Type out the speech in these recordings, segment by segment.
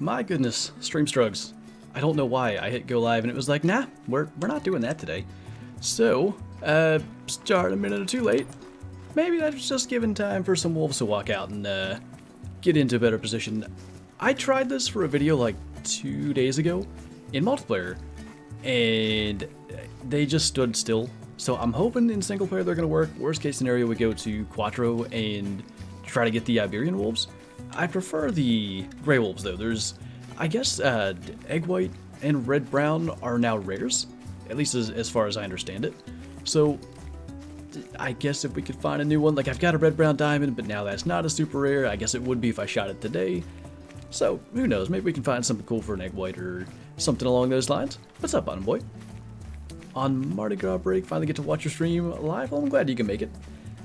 My goodness, stream strugs. I don't know why I hit go live and it was like, nah, we're not doing that today. So, start a minute or two late. Maybe that's just giving time for some wolves to walk out and get into a better position. I tried this for a video like 2 days ago in multiplayer, and they just stood still. So I'm hoping in single player they're going to work. Worst case scenario, we go to Quattro and try to get the Iberian wolves. I prefer the gray wolves though. There's, I guess, egg white and red brown are now rares, at least as far as I understand it. So I guess if we could find a new one, like I've got a red brown diamond, but now that's not a super rare. I guess it would be if I shot it today. So who knows? Maybe we can find something cool for an egg white or something along those lines. What's up, Bottom Boy? On Mardi Gras break, finally get to watch your stream live. Well, I'm glad you can make it.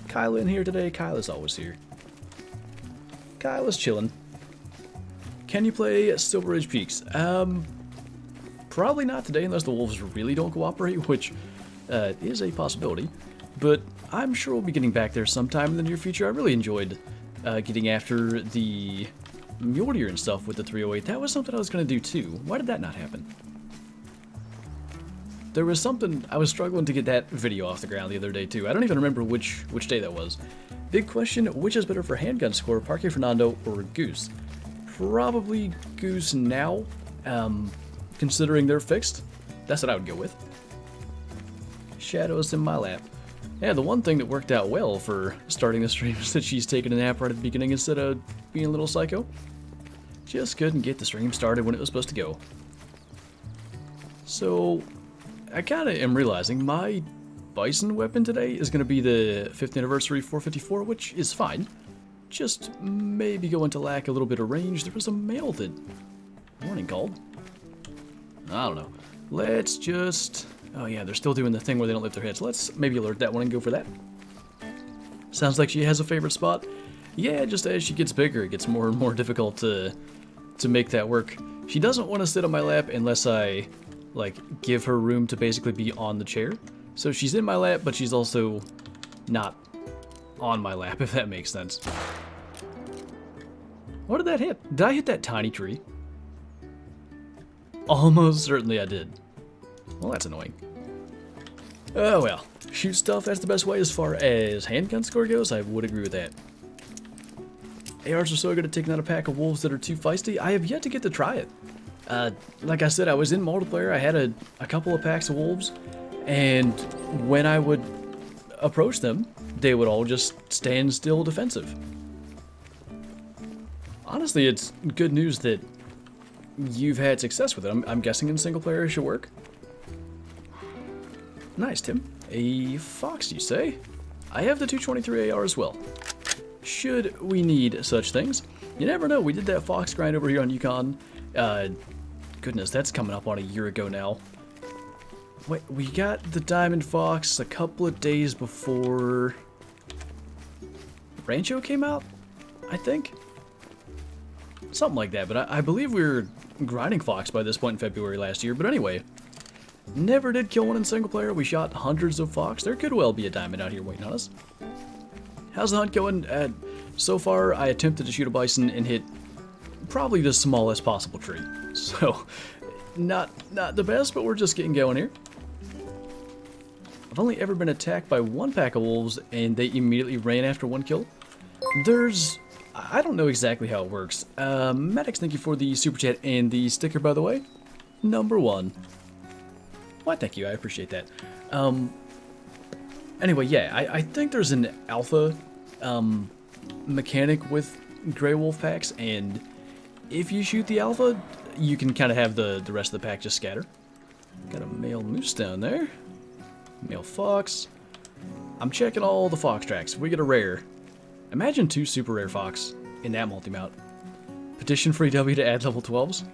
Kyle in here today. Kyle is always here. Kyle is chilling. Can you play Silver Ridge Peaks? Probably not today unless the wolves really don't cooperate, which is a possibility. But I'm sure we'll be getting back there sometime in the near future. I really enjoyed getting after the mule deer and stuff with the 308. That was something I was going to do too. Why did that not happen? There was something, I was struggling to get that video off the ground the other day too. I don't even remember which day that was. Big question, which is better for handgun score, Parque Fernando or Goose? Probably Goose now, considering they're fixed. That's what I would go with. Shadows in my lap. Yeah, the one thing that worked out well for starting the stream is that she's taking a nap right at the beginning instead of being a little psycho. Just couldn't get the stream started when it was supposed to go. So, I kind of am realizing my bison weapon today is going to be the 5th anniversary 454, which is fine. Just maybe going to lack a little bit of range. There was a male that morning called. I don't know. Let's just... Oh yeah, they're still doing the thing where they don't lift their heads. Let's maybe alert that one and go for that. Sounds like she has a favorite spot. Yeah, just as she gets bigger, it gets more and more difficult to make that work. She doesn't want to sit on my lap unless I, like, give her room to basically be on the chair. So she's in my lap, but she's also not on my lap, if that makes sense. What did that hit? Did I hit that tiny tree? Almost certainly I did. Well, that's annoying. Oh well. Shoot stuff, that's the best way as far as handgun score goes. I would agree with that. ARs are so good at taking out a pack of wolves that are too feisty. I have yet to get to try it. Like I said, I was in multiplayer. I had a couple of packs of wolves. And when I would approach them, they would all just stand still defensive. Honestly, it's good news that you've had success with it. I'm guessing in single player it should work. Nice, Tim. A fox, you say? I have the 223 AR as well. Should we need such things? You never know. We did that fox grind over here on Yukon. Goodness, that's coming up on a year ago now. Wait, we got the diamond fox a couple of days before Rancho came out, I think? Something like that, but I believe we were grinding fox by this point in February last year. But anyway, never did kill one in single player. We shot hundreds of fox. There could well be a diamond out here waiting on us. How's the hunt going? So far, I attempted to shoot a bison and hit probably the smallest possible tree. So, not the best, but we're just getting going here. I've only ever been attacked by one pack of wolves, and they immediately ran after one kill. I don't know exactly how it works. Maddox, thank you for the super chat and the sticker, by the way. Number 1. Why, thank you, I appreciate that. Anyway, yeah, I think there's an alpha mechanic with Grey Wolf packs, and if you shoot the alpha, you can kind of have the rest of the pack just scatter. Got a male moose down there. Male fox. I'm checking all the fox tracks. We get a rare. Imagine 2 super rare fox in that multi-mount. Petition free W to add level 12s.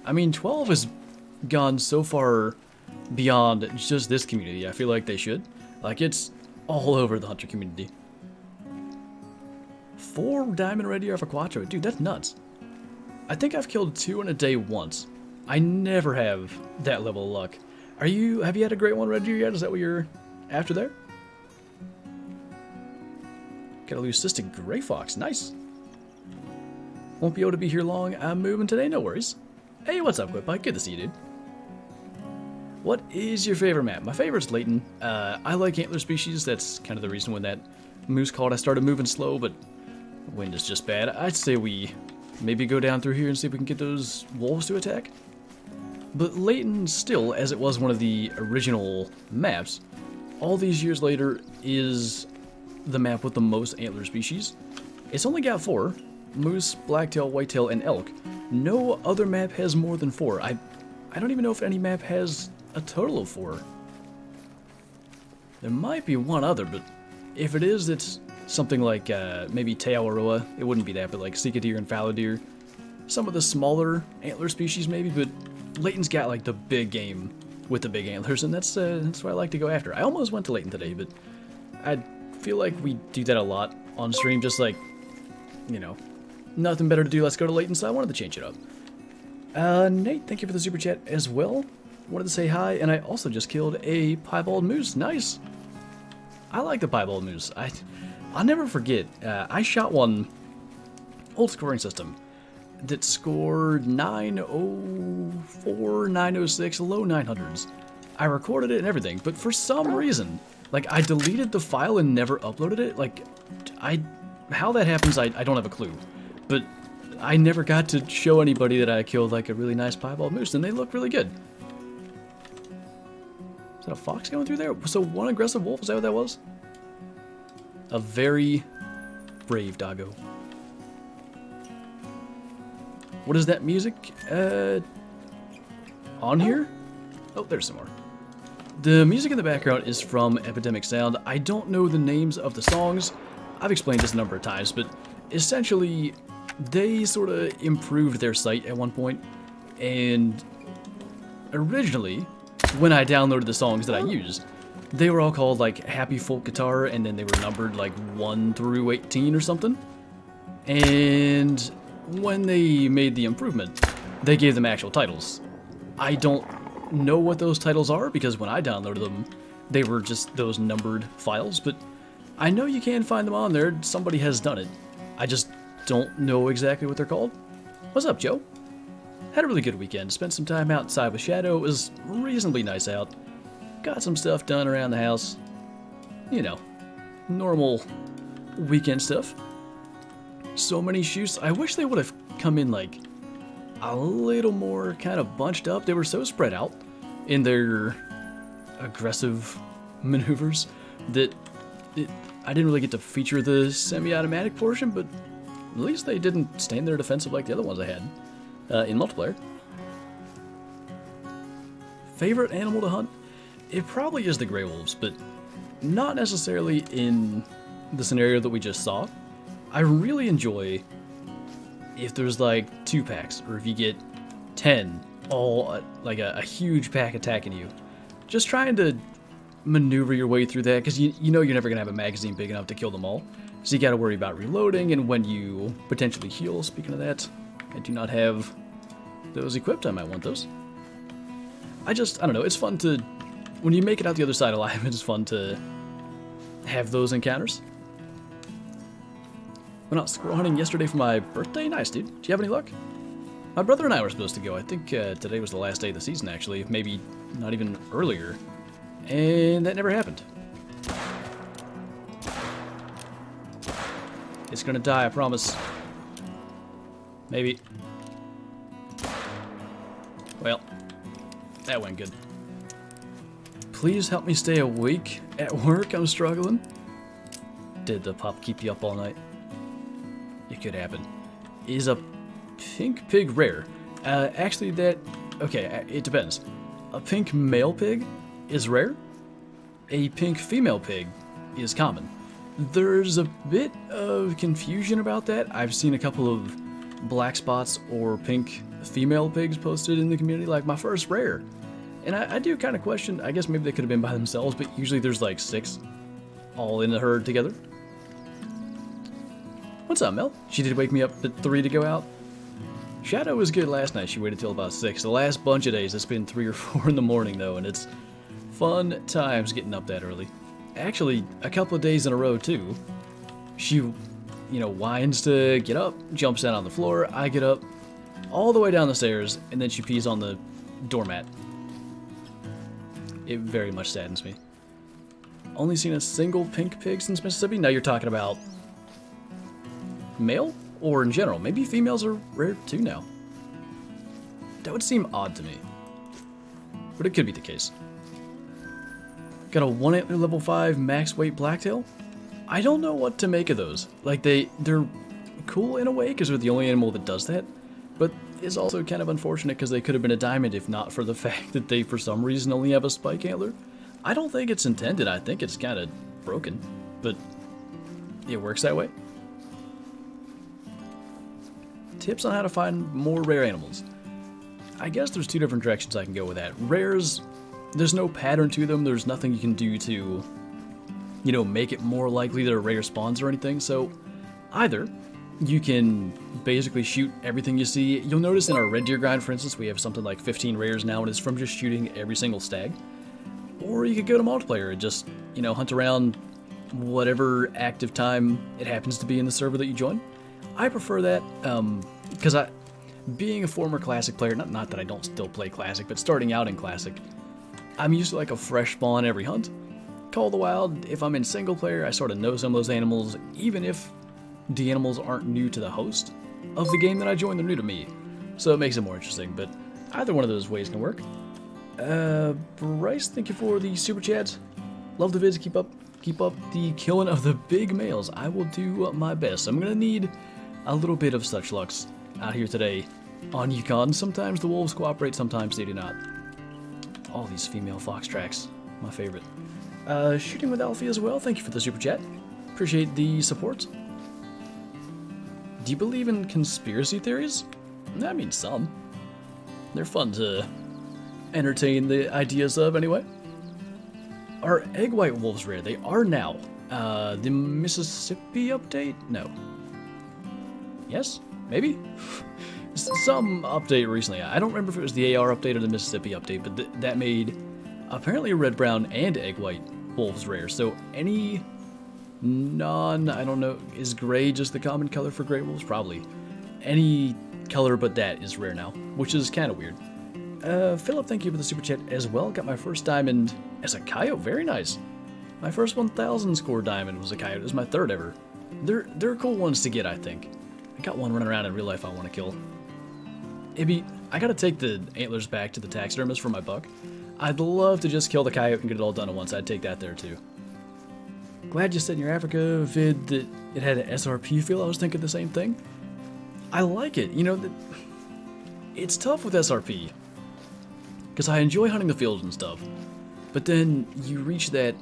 I mean, 12 has gone so far beyond just this community. I feel like they should. Like, it's all over the hunter community. 4 diamond red deer for Quattro. Dude, that's nuts. I think I've killed 2 in a day once. I never have that level of luck. Have you had a great one red deer yet? Is that what you're after there? Got a leucistic gray fox. Nice. Won't be able to be here long. I'm moving today, no worries. Hey, what's up, Quipbike? Good to see you, dude. What is your favorite map? My favorite's Layton. I like antler species. That's kind of the reason when that moose called I started moving slow, but the wind is just bad. I'd say we maybe go down through here and see if we can get those wolves to attack. But Layton still, as it was one of the original maps, all these years later is the map with the most antler species. It's only got 4. Moose, blacktail, whitetail, and elk. No other map has more than 4. I don't even know if any map has a total of 4. There might be one other, but if it is, it's something like maybe Aurora. It wouldn't be that, but like Sika deer and fallow deer. Some of the smaller antler species maybe, but Layton's got like the big game with the big antlers, and that's what I like to go after. I almost went to Layton today, but I feel like we do that a lot on stream, just like, you know, nothing better to do, let's go to Layton, so I wanted to change it up. Nate, thank you for the super chat as well. Wanted to say hi, and I also just killed a piebald moose. Nice. I like the piebald moose. I'll never forget, I shot one old scoring system that scored 904, 906, low 900s. I recorded it and everything, but for some reason, like, I deleted the file and never uploaded it. Like, how that happens, I don't have a clue. But I never got to show anybody that I killed, like, a really nice piebald moose, and they look really good. Is that a fox going through there? So one aggressive wolf, is that what that was? A very brave doggo. What is that music? On here? Oh, there's some more. The music in the background is from Epidemic Sound. I don't know the names of the songs. I've explained this a number of times, but essentially, they sort of improved their site at one point, and originally, when I downloaded the songs that I used, they were all called like Happy Folk Guitar, and then they were numbered like 1 through 18 or something. And when they made the improvement, they gave them actual titles. I don't know what those titles are, because when I downloaded them, they were just those numbered files, but I know you can find them on there. Somebody has done it. I just don't know exactly what they're called. What's up, Joe? Had a really good weekend. Spent some time outside with Shadow. It was reasonably nice out. Got some stuff done around the house. You know, normal weekend stuff. So many shoots. I wish they would have come in like a little more kind of bunched up. They were so spread out in their aggressive maneuvers that I didn't really get to feature the semi-automatic portion, but at least they didn't stand there defensive like the other ones I had in multiplayer. Favorite animal to hunt? It probably is the gray wolves, but not necessarily in the scenario that we just saw. I really enjoy if there's like 2 packs, or if you get 10, all like a huge pack attacking you. Just trying to maneuver your way through that, because you know you're never going to have a magazine big enough to kill them all. So you got to worry about reloading, and when you potentially heal. Speaking of that, I do not have those equipped. I might want those. I don't know, it's fun to, when you make it out the other side alive, it's fun to have those encounters. Went out squirrel hunting yesterday for my birthday. Nice, dude. Do you have any luck? My brother and I were supposed to go. I think today was the last day of the season, actually. Maybe not even earlier. And that never happened. It's gonna die, I promise. Maybe. Well, that went good. Please help me stay awake at work. I'm struggling. Did the pup keep you up all night? It could happen. Is a pink pig rare? Actually, okay, it depends. A pink male pig is rare. A pink female pig is common. There's a bit of confusion about that. I've seen a couple of black spots or pink female pigs posted in the community, like my first rare. And I do kind of question, I guess maybe they could have been by themselves, but usually there's like 6 all in the herd together. What's up, Mel? She did wake me up at 3 to go out. Shadow was good last night. She waited till about 6. The last bunch of days, it's been 3 or 4 in the morning, though, and it's fun times getting up that early. Actually, a couple of days in a row, too, she you know, whines to get up, jumps down on the floor, I get up, all the way down the stairs, and then she pees on the doormat. It very much saddens me. Only seen a single pink pig since Mississippi? Now you're talking about male? Or in general? Maybe females are rare too now. That would seem odd to me. But it could be the case. Got a 1 antler level 5 max weight blacktail? I don't know what to make of those. Like, they're cool in a way because they're the only animal that does that. But it's also kind of unfortunate because they could have been a diamond if not for the fact that they for some reason only have a spike antler. I don't think it's intended. I think it's kind of broken. But it works that way. Tips on how to find more rare animals. I guess there's two different directions I can go with that. Rares, there's no pattern to them. There's nothing you can do to, you know, make it more likely that a rare spawns or anything. So either you can basically shoot everything you see. You'll notice in our red deer grind, for instance, we have something like 15 rares now, and it's from just shooting every single stag. Or you could go to multiplayer and just, you know, hunt around whatever active time it happens to be in the server that you join. I prefer that because being a former Classic player, not that I don't still play Classic, but starting out in Classic, I'm used to like a fresh spawn every hunt. Call of the Wild, if I'm in single player, I sort of know some of those animals, even if the animals aren't new to the host of the game that I joined, they're new to me. So it makes it more interesting, but either one of those ways can work. Bryce, thank you for the super chats. Love the vids, keep up the killing of the big males. I will do my best. I'm gonna need a little bit of such lucks out here today on Yukon. Sometimes the wolves cooperate, sometimes they do not. All these female fox tracks, my favorite. Shooting with Alfie as well, thank you for the super chat. Appreciate the support. Do you believe in conspiracy theories? I mean, some. They're fun to entertain the ideas of, anyway. Are egg white wolves rare? They are now. The Mississippi update? No. Yes? Maybe? Some update recently. I don't remember if it was the AR update or the Mississippi update, but that made apparently red, brown, and egg white wolves rare. So any I don't know, is gray just the common color for gray wolves? Probably. Any color but that is rare now, which is kind of weird. Philip, thank you for the super chat as well. Got my first diamond as a coyote. Very nice. My first 1000 score diamond was a coyote. It was my third ever. They're cool ones to get, I think. I got one running around in real life I want to kill. I gotta take the antlers back to the taxidermist for my buck. I'd love to just kill the coyote and get it all done at once. I'd take that there too. Glad you said in your Africa vid that it had an SRP feel. I was thinking the same thing. I like it. You know, it's tough with SRP. Because I enjoy hunting the fields and stuff. But then you reach that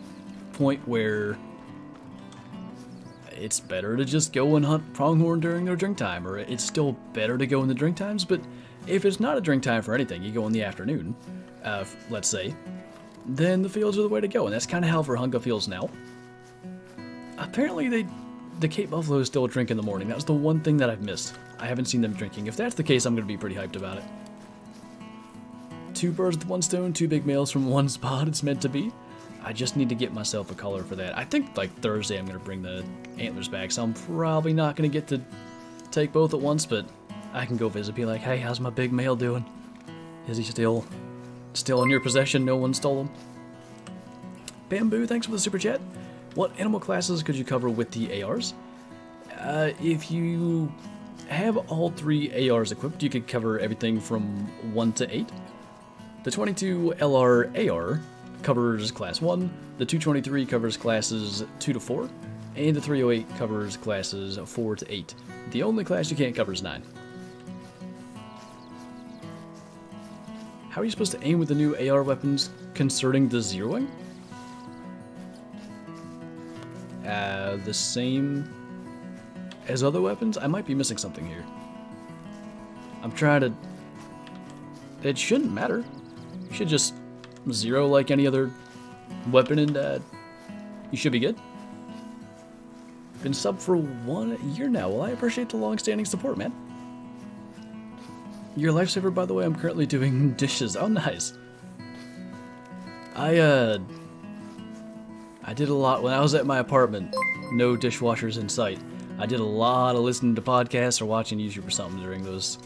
point where it's better to just go and hunt pronghorn during their drink time. Or it's still better to go in the drink times. But if it's not a drink time for anything, you go in the afternoon, let's say, then the fields are the way to go. And that's kind of how Virunga feels now. Apparently the Cape Buffalo is still a drink in the morning. That was the one thing that I've missed. I haven't seen them drinking. If that's the case, I'm going to be pretty hyped about it. 2 birds with 1 stone, 2 big males from 1 spot. It's meant to be. I just need to get myself a color for that. I think like Thursday I'm going to bring the antlers back, so I'm probably not going to get to take both at once, but I can go visit, be like, hey, how's my big male doing? Is he still in your possession? No one stole him? Bamboo, thanks for the super chat. What animal classes could you cover with the ARs? If you have all 3 ARs equipped, you could cover everything from 1 to 8. The 22 LR AR covers class 1, the 223 covers classes 2 to 4, and the 308 covers classes 4 to 8. The only class you can't cover is 9. How are you supposed to aim with the new AR weapons concerning the zeroing? The same as other weapons? I might be missing something here. I'm trying to... It shouldn't matter. You should just zero like any other weapon and you should be good. Been sub for 1 year now. Well, I appreciate the long-standing support, man. Your lifesaver, by the way, I'm currently doing dishes. Oh, nice. I did a lot when I was at my apartment. No dishwashers in sight. I did a lot of listening to podcasts or watching YouTube or something during those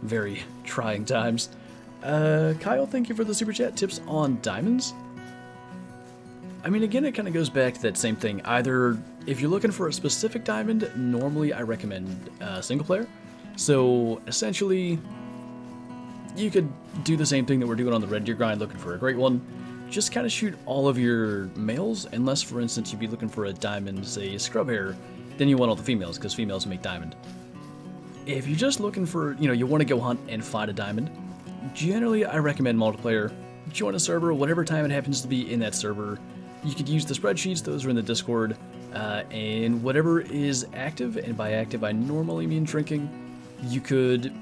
very trying times. Kyle, thank you for the super chat. Tips on diamonds? I mean, again, it kind of goes back to that same thing. Either, if you're looking for a specific diamond, normally I recommend single player. So, essentially, you could do the same thing that we're doing on the Red Deer grind, looking for a great one. Just kind of shoot all of your males, unless, for instance, you'd be looking for a diamond, say, scrub hair, then you want all the females, because females make diamond. If you're just looking for, you want to go hunt and find a diamond, generally I recommend multiplayer. Join a server, whatever time it happens to be in that server. You could use the spreadsheets, those are in the Discord, and whatever is active, and by active I normally mean drinking, you could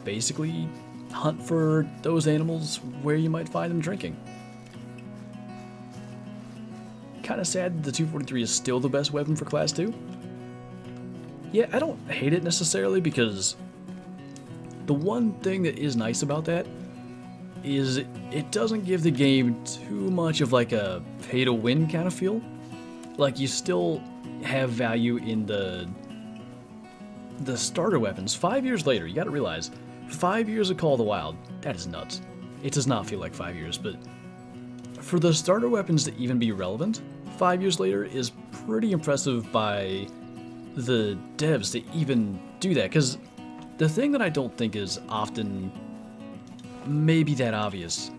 basically hunt for those animals where you might find them drinking. Kind of sad the 243 is still the best weapon for Class 2. Yeah, I don't hate it necessarily, because the one thing that is nice about that is it doesn't give the game too much of like a pay-to-win kind of feel. Like, you still have value in the starter weapons. 5 years later, you gotta realize, 5 years of Call of the Wild, that is nuts. It does not feel like 5 years, but for the starter weapons to even be relevant 5 years later is pretty impressive by the devs to even do that. Because the thing that I don't think is often maybe that obvious,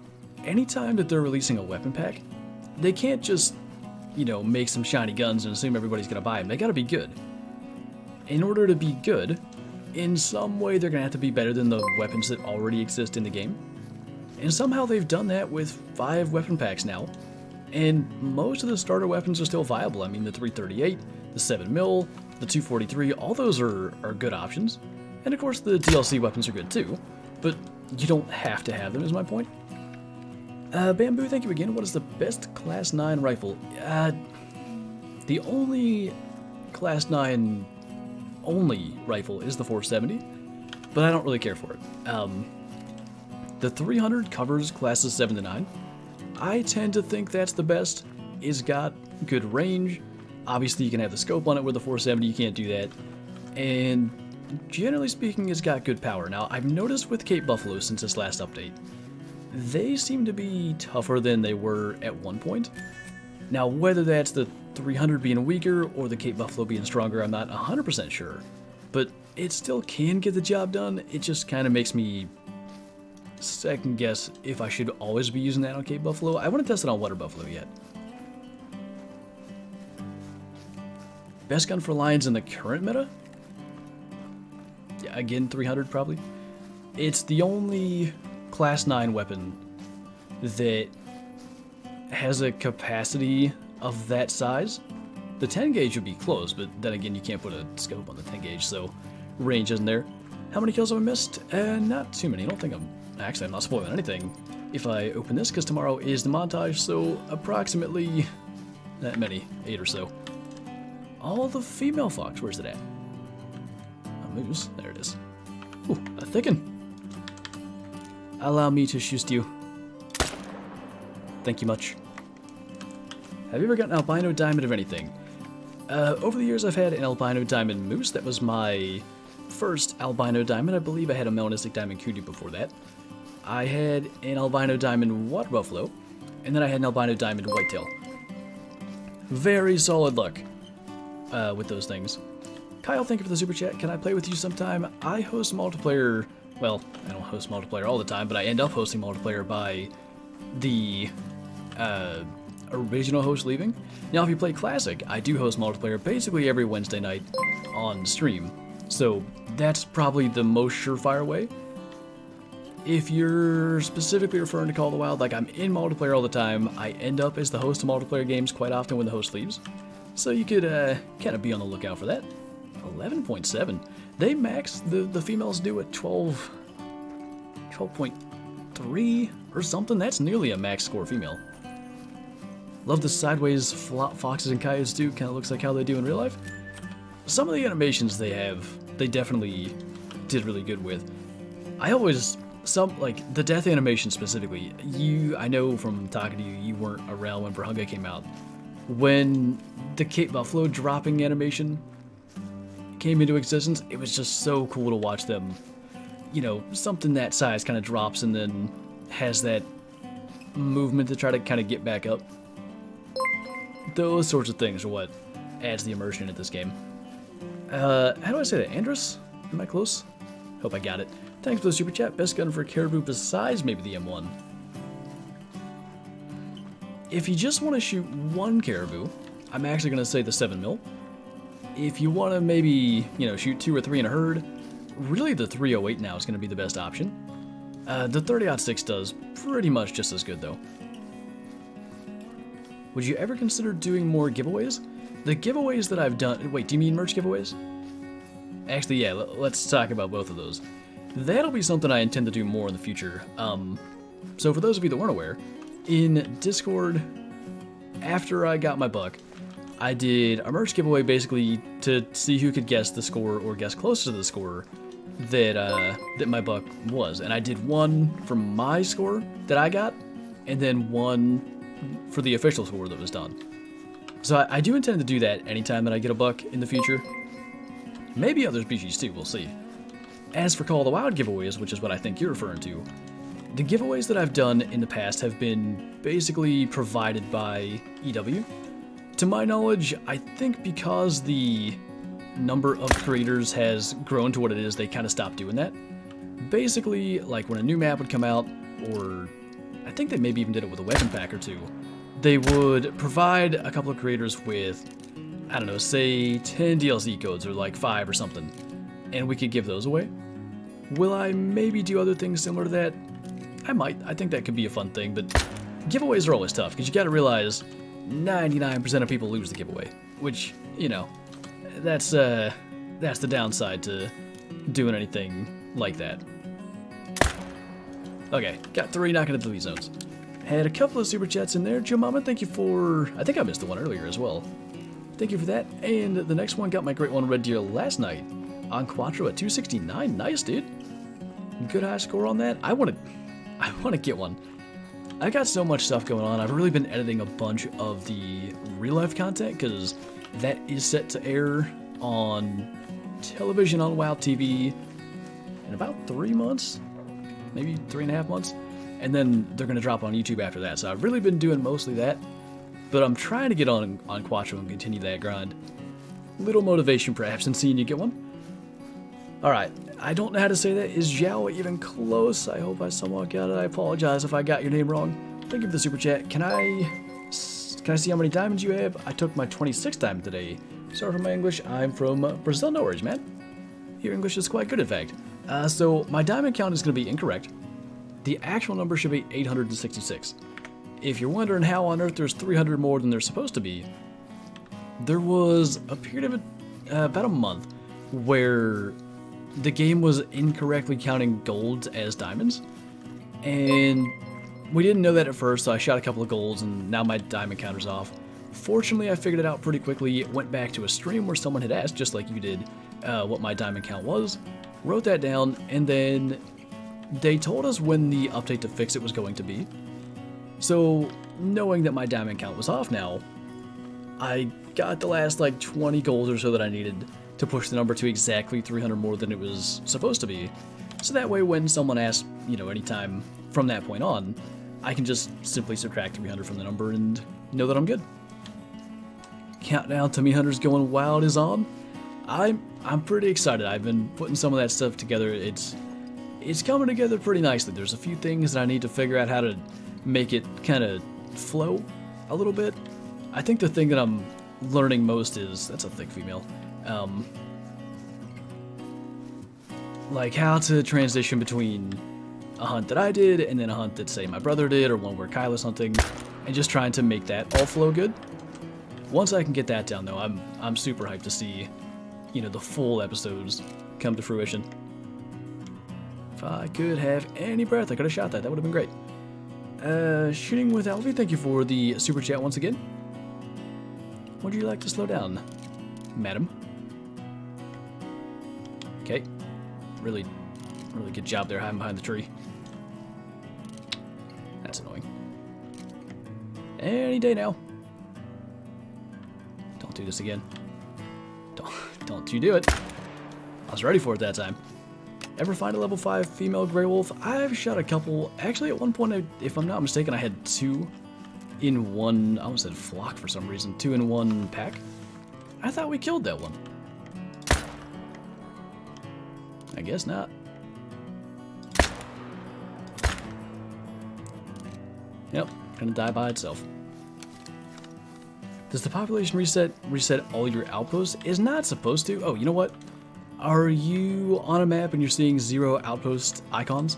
anytime that they're releasing a weapon pack, they can't just, make some shiny guns and assume everybody's gonna buy them. They gotta be good. In order to be good, in some way they're gonna have to be better than the weapons that already exist in the game. And somehow they've done that with 5 weapon packs now, and most of the starter weapons are still viable. I mean, the 338, the 7mm, the 243, all those are good options. And of course the DLC weapons are good too, but you don't have to have them, is my point. Bamboo, thank you again. What is the best Class 9 rifle? The only Class 9 only rifle is the 470, but I don't really care for it. The 300 covers classes 7 to 9. I tend to think that's the best. It's got good range. Obviously, you can have the scope on it with the 470, you can't do that. And generally speaking, it's got good power. Now, I've noticed with Cape Buffalo since this last update, they seem to be tougher than they were at one point. Now, whether that's the 300 being weaker or the Cape Buffalo being stronger, I'm not 100% sure. But it still can get the job done. It just kind of makes me second guess if I should always be using that on Cape Buffalo. I want to test it on Water Buffalo yet. Best gun for Lions in the current meta? Yeah, again, 300 probably. It's the only Class 9 weapon that has a capacity of that size. The 10 gauge would be close, but then again, you can't put a scope on the 10 gauge, so range isn't there. How many kills have I missed? Not too many. I don't think I'm not spoiling anything if I open this, because tomorrow is the montage, so approximately that many, 8 or so. All the female fox, where's it at? A moose, there it is. Ooh, a thicken. Allow me to shoot you. Thank you much. Have you ever gotten an albino diamond of anything? Over the years I've had an albino diamond moose. That was my first albino diamond. I believe I had a melanistic diamond kudu before that. I had an albino diamond water buffalo, and then I had an albino diamond whitetail. Very solid luck with those things. Kyle, thank you for the super chat. Can I play with you sometime? I host multiplayer. Well, I don't host multiplayer all the time, but I end up hosting multiplayer by the original host leaving. Now, if you play Classic, I do host multiplayer basically every Wednesday night on stream. So that's probably the most surefire way. If you're specifically referring to Call of the Wild, like, I'm in multiplayer all the time. I end up as the host of multiplayer games quite often when the host leaves. So you could kind of be on the lookout for that. 11.7. They max, the females do at 12.3 or something. That's nearly a max score female. Love the sideways flop foxes and coyotes too. Kind of looks like how they do in real life. Some of the animations they have, they definitely did really good with. I always, like the death animation specifically, I know from talking to you, you weren't around when Brahunga came out. When the Cape Buffalo dropping animation, came into existence, it was just so cool to watch them, you know, something that size kind of drops and then has that movement to try to kind of get back up. Those sorts of things are what adds the immersion into this game. How do I say that? Andrus? Am I close? Hope I got it. Thanks for the super chat. Best gun for Caribou besides maybe the M1. If you just want to shoot one Caribou, I'm actually going to say the 7mm. If you want to maybe, you know, shoot 2 or 3 in a herd, really the 308 now is going to be the best option. The 30-06 does pretty much just as good though. Would you ever consider doing more giveaways? The giveaways that I've done... Wait, do you mean merch giveaways? Actually, yeah, let's talk about both of those. That'll be something I intend to do more in the future. So for those of you that weren't aware, in Discord, after I got my buck, I did a merch giveaway basically to see who could guess the score or guess closer to the score that my buck was. And I did one for my score that I got, and then one for the official score that was done. So I do intend to do that anytime that I get a buck in the future. Maybe other species too, we'll see. As for Call of the Wild giveaways, which is what I think you're referring to, the giveaways that I've done in the past have been basically provided by EW. To my knowledge, I think because the number of creators has grown to what it is, they kind of stopped doing that. Basically, like when a new map would come out, or I think they maybe even did it with a weapon pack or two, they would provide a couple of creators with, I don't know, say 10 DLC codes or like 5 or something, and we could give those away. Will I maybe do other things similar to that? I might. I think that could be a fun thing, but giveaways are always tough because you got to realize 99% of people lose the giveaway, which, you know, that's the downside to doing anything like that. Okay, got 3 knocking at the lead zones. Had a couple of super chats in there. Joe Mama, thank you for... I think I missed the one earlier as well. Thank you for that. And the next one got my great one Red Deer last night on Quattro at 269. Nice, dude. Good high score on that. I want to get one. I got so much stuff going on. I've really been editing a bunch of the real life content because that is set to air on television on WoW TV in about 3 months, maybe 3.5 months. And then they're going to drop on YouTube after that. So I've really been doing mostly that. But I'm trying to get on Quattro and continue that grind. Little motivation perhaps in seeing you get one. Alright, I don't know how to say that. Is Zhao even close? I hope I somewhat got it. I apologize if I got your name wrong. Thank you for the super chat. Can I see how many diamonds you have? I took my 26th diamond today. Sorry for my English. I'm from Brazil. No worries, man. Your English is quite good, in fact. So my diamond count is going to be incorrect. The actual number should be 866. If you're wondering how on earth there's 300 more than there's supposed to be, there was a period of about a month where the game was incorrectly counting golds as diamonds, and we didn't know that at first, so I shot a couple of golds and now my diamond counter's off. Fortunately, I figured it out pretty quickly, went back to a stream where someone had asked, just like you did, what my diamond count was, wrote that down, and then they told us when the update to fix it was going to be. So, knowing that my diamond count was off now, I got the last like 20 golds or so that I needed to push the number to exactly 300 more than it was supposed to be. So that way when someone asks, you know, anytime from that point on, I can just simply subtract 300 from the number and know that I'm good. Countdown to Me Hunters Going Wild is on. I'm pretty excited. I've been putting some of that stuff together. It's coming together pretty nicely. There's a few things that I need to figure out how to make it kind of flow a little bit. I think the thing that I'm learning most is, that's a thick female, like how to transition between a hunt that I did and then a hunt that, say, my brother did, or one where Kyle is hunting, and just trying to make that all flow good. Once I can get that down, though, I'm super hyped to see, you know, the full episodes come to fruition. If I could have any breath, I could have shot that. That would have been great. Shooting with Alfie, thank you for the super chat once again. Would you like to slow down, madam? Okay. Really good job there, hiding behind the tree. That's annoying. Any day now. Don't do this again. Don't you do it. was ready for it that time. Ever find a level 5 female gray wolf? I've shot a couple. Actually, at one point, if I'm not mistaken, I had 2 in one. I almost said flock for some reason. 2 in one pack. I thought we killed that one. I guess not. Yep, gonna die by itself. Does the population reset all your outposts? Is not supposed to. Oh, you know what? Are you on a map and you're seeing 0 outpost icons?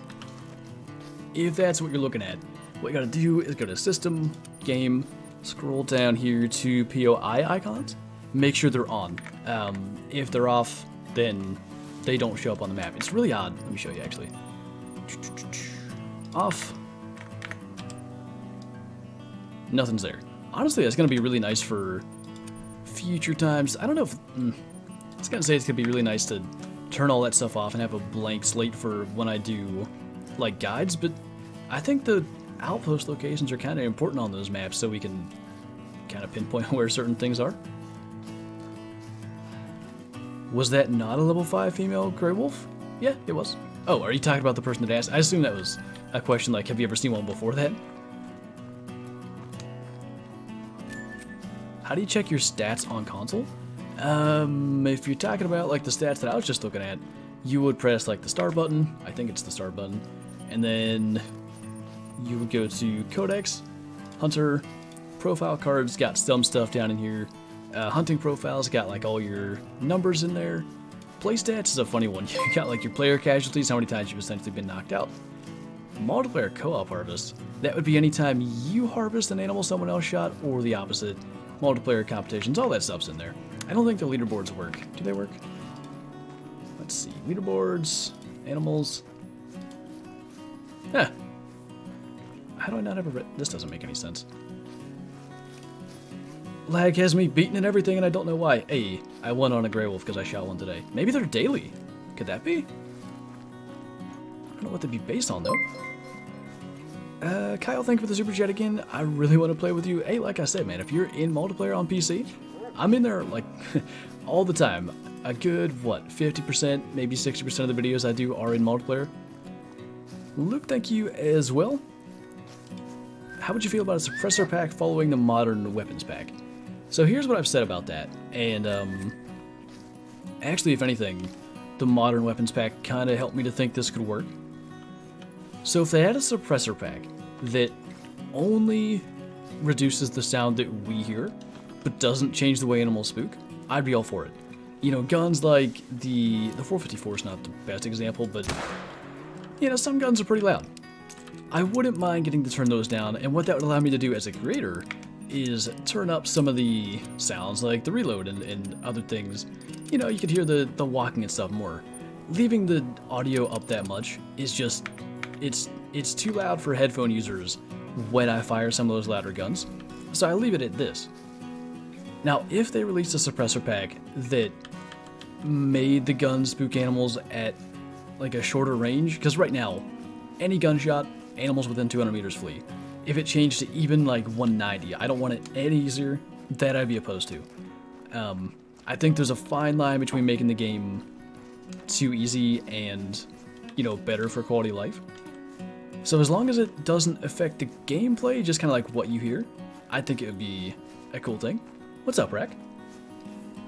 If that's what you're looking at, what you gotta do is go to System, Game, scroll down here to POI icons, make sure they're on. If they're off, then they don't show up on the map. It's really odd. Let me show you actually. Off. Nothing's there. Honestly, that's going to be really nice for future times. I don't know if... I was going to say it's going to be really nice to turn all that stuff off and have a blank slate for when I do, like, guides, but I think the outpost locations are kind of important on those maps so we can kind of pinpoint where certain things are. Was that not a level 5 female gray wolf? Yeah, it was. Oh, are you talking about the person that asked? I assume that was a question like, have you ever seen one before that? How do you check your stats on console? If you're talking about like the stats that I was just looking at, you would press like the start button. I think it's the start button. And then you would go to Codex, Hunter, Profile cards, got some stuff down in here. Hunting profiles, got like all your numbers in there. Play stats is a funny one. You got like your player casualties, how many times you've essentially been knocked out. Multiplayer co-op harvest. That would be anytime you harvest an animal someone else shot, or the opposite. Multiplayer competitions, all that stuff's in there. I don't think the leaderboards work. Do they work? Let's see. Leaderboards, animals. Huh. How do I not have a... This doesn't make any sense. Lag has me beaten and everything, and I don't know why. Hey, I won on a gray wolf because I shot one today. Maybe they're daily. Could that be? I don't know what they'd be based on, though. Kyle, thank you for the super chat again. I really want to play with you. Hey, like I said, man, if you're in multiplayer on PC, I'm in there, like, all the time. A good, what, 50%, maybe 60% of the videos I do are in multiplayer. Luke, thank you as well. How would you feel about a suppressor pack following the modern weapons pack? So here's what I've said about that. And, actually, if anything, the modern weapons pack kind of helped me to think this could work. So if they had a suppressor pack that only reduces the sound that we hear, but doesn't change the way animals spook, I'd be all for it. You know, guns like the 454 is not the best example, but, you know, some guns are pretty loud. I wouldn't mind getting to turn those down, and what that would allow me to do as a creator is turn up some of the sounds, like the reload and other things. You know, you could hear the walking and stuff more. Leaving the audio up that much is just... It's too loud for headphone users when I fire some of those louder guns, so I leave it at this. Now, if they released a suppressor pack that made the guns spook animals at like a shorter range, because right now, any gunshot, animals within 200 meters flee. If it changed to even like 190, I don't want it any easier, that I'd be opposed to. I think there's a fine line between making the game too easy and, you know, better for quality of life. So as long as it doesn't affect the gameplay, just kind of like what you hear, I think it would be a cool thing. What's up, Rack?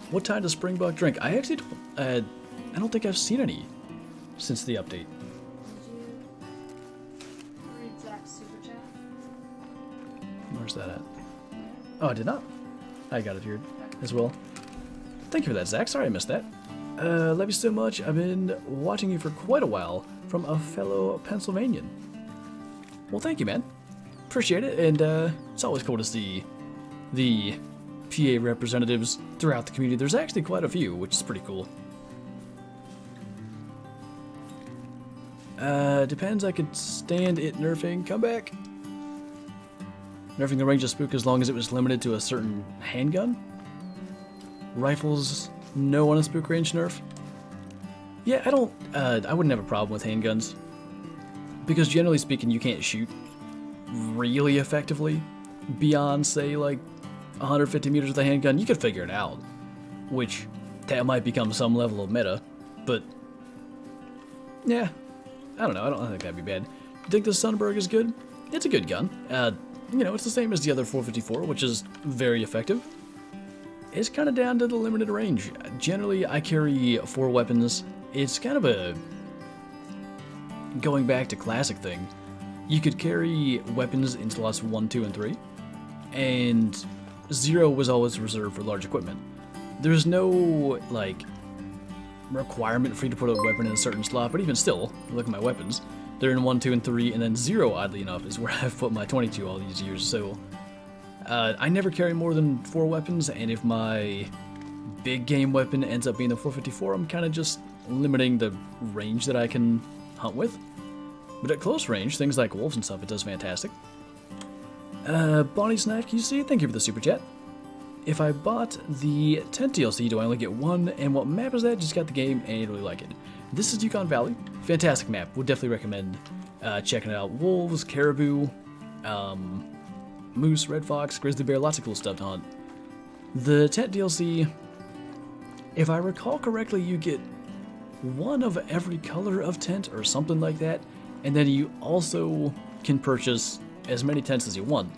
What time does Springbuck drink? I actually don't, I don't think I've seen any since the update. Did you read Zach's super chat? Where's that at? Oh, I did not. I got it here as well. Thank you for that, Zach. Sorry I missed that. Love you so much. I've been watching you for quite a while from a fellow Pennsylvanian. Well, thank you, man. Appreciate it, and it's always cool to see the PA representatives throughout the community. There's actually quite a few, which is pretty cool. Depends. I could stand it nerfing. Come back. Nerfing the range of spook as long as it was limited to a certain handgun. Rifles, no on a spook range nerf. Yeah, I wouldn't have a problem with handguns. Because generally speaking, you can't shoot really effectively beyond, say, like 150 meters with a handgun. You could figure it out, which that might become some level of meta, But, yeah, I don't know. I don't think that'd be bad. You think the Sunberg is good? It's a good gun. You know, it's the same as the other 454, which is very effective. It's kind of down to the limited range. Generally, I carry 4 weapons. It's kind of a going back to classic thing. You could carry weapons in slots 1, 2, and 3, and 0 was always reserved for large equipment. There's no, like, requirement for you to put a weapon in a certain slot, but even still, look at my weapons. They're in 1, 2, and 3, and then 0, oddly enough, is where I've put my 22 all these years, so I never carry more than 4 weapons, and if my big game weapon ends up being the 454, I'm kind of just limiting the range that I can hunt with. But at close range, things like wolves and stuff, it does fantastic. Bonnie Snack QC, thank you for the super chat. If I bought the tent DLC, do I only get 1? And what map is that? Just got the game and really like it. This is Yukon Valley. Fantastic map. Would definitely recommend checking it out. Wolves, caribou, moose, red fox, grizzly bear, lots of cool stuff to hunt. The tent DLC, if I recall correctly, you get 1 of every color of tent or something like that. And then you also can purchase as many tents as you want.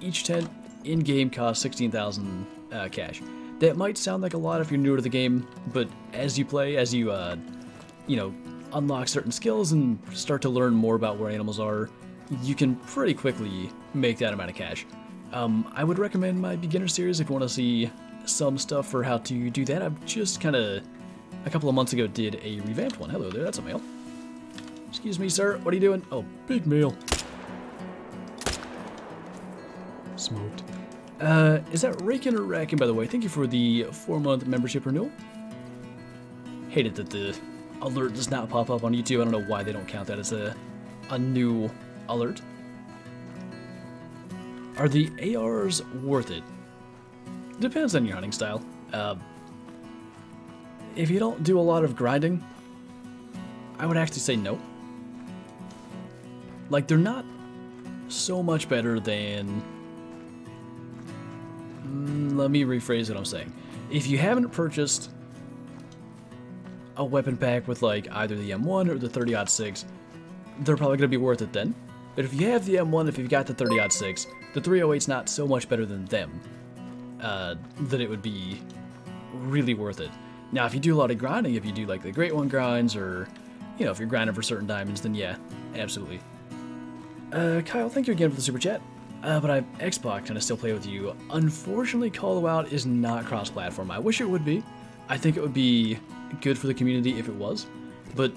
Each tent in-game costs 16,000 cash. That might sound like a lot if you're newer to the game, but as you play, as you, you know, unlock certain skills and start to learn more about where animals are, you can pretty quickly make that amount of cash. I would recommend my beginner series if you want to see some stuff for how to do that. I've just kind of, a couple of months ago, did a revamped one. Hello there, that's a male. Excuse me, sir, what are you doing? Oh, big male. Smoked. Is that Rakin or Rackin, by the way? Thank you for the 4-month membership renewal. Hate it that the alert does not pop up on YouTube. I don't know why they don't count that as a new alert. Are the ARs worth it? Depends on your hunting style. If you don't do a lot of grinding, I would actually say no. Like, they're not so much better than... let me rephrase what I'm saying. If you haven't purchased a weapon pack with, like, either the M1 or the 30-06, they're probably going to be worth it then. But if you have the M1, if you've got the 30-06, the 308's not so much better than them that it would be really worth it. Now, if you do a lot of grinding, if you do, like, the Great One grinds, or, you know, if you're grinding for certain diamonds, then yeah, absolutely. Kyle, thank you again for the super chat. But I have Xbox and I still play with you. Unfortunately, Call the Wild is not cross-platform. I wish it would be. I think it would be good for the community if it was. But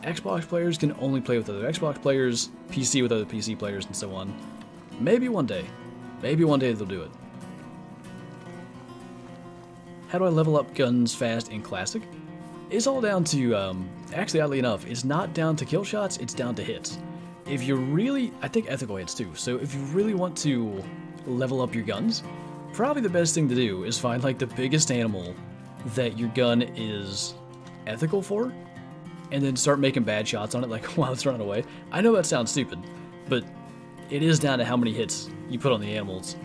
Xbox players can only play with other Xbox players, PC with other PC players, and so on. Maybe one day. Maybe one day they'll do it. How do I level up guns fast in Classic? It's all down to, actually, oddly enough, it's not down to kill shots, it's down to hits. If you really, I think ethical hits too, so if you really want to level up your guns, probably the best thing to do is find, like, the biggest animal that your gun is ethical for, and then start making bad shots on it, like, while it's running away. I know that sounds stupid, but it is down to how many hits you put on the animals,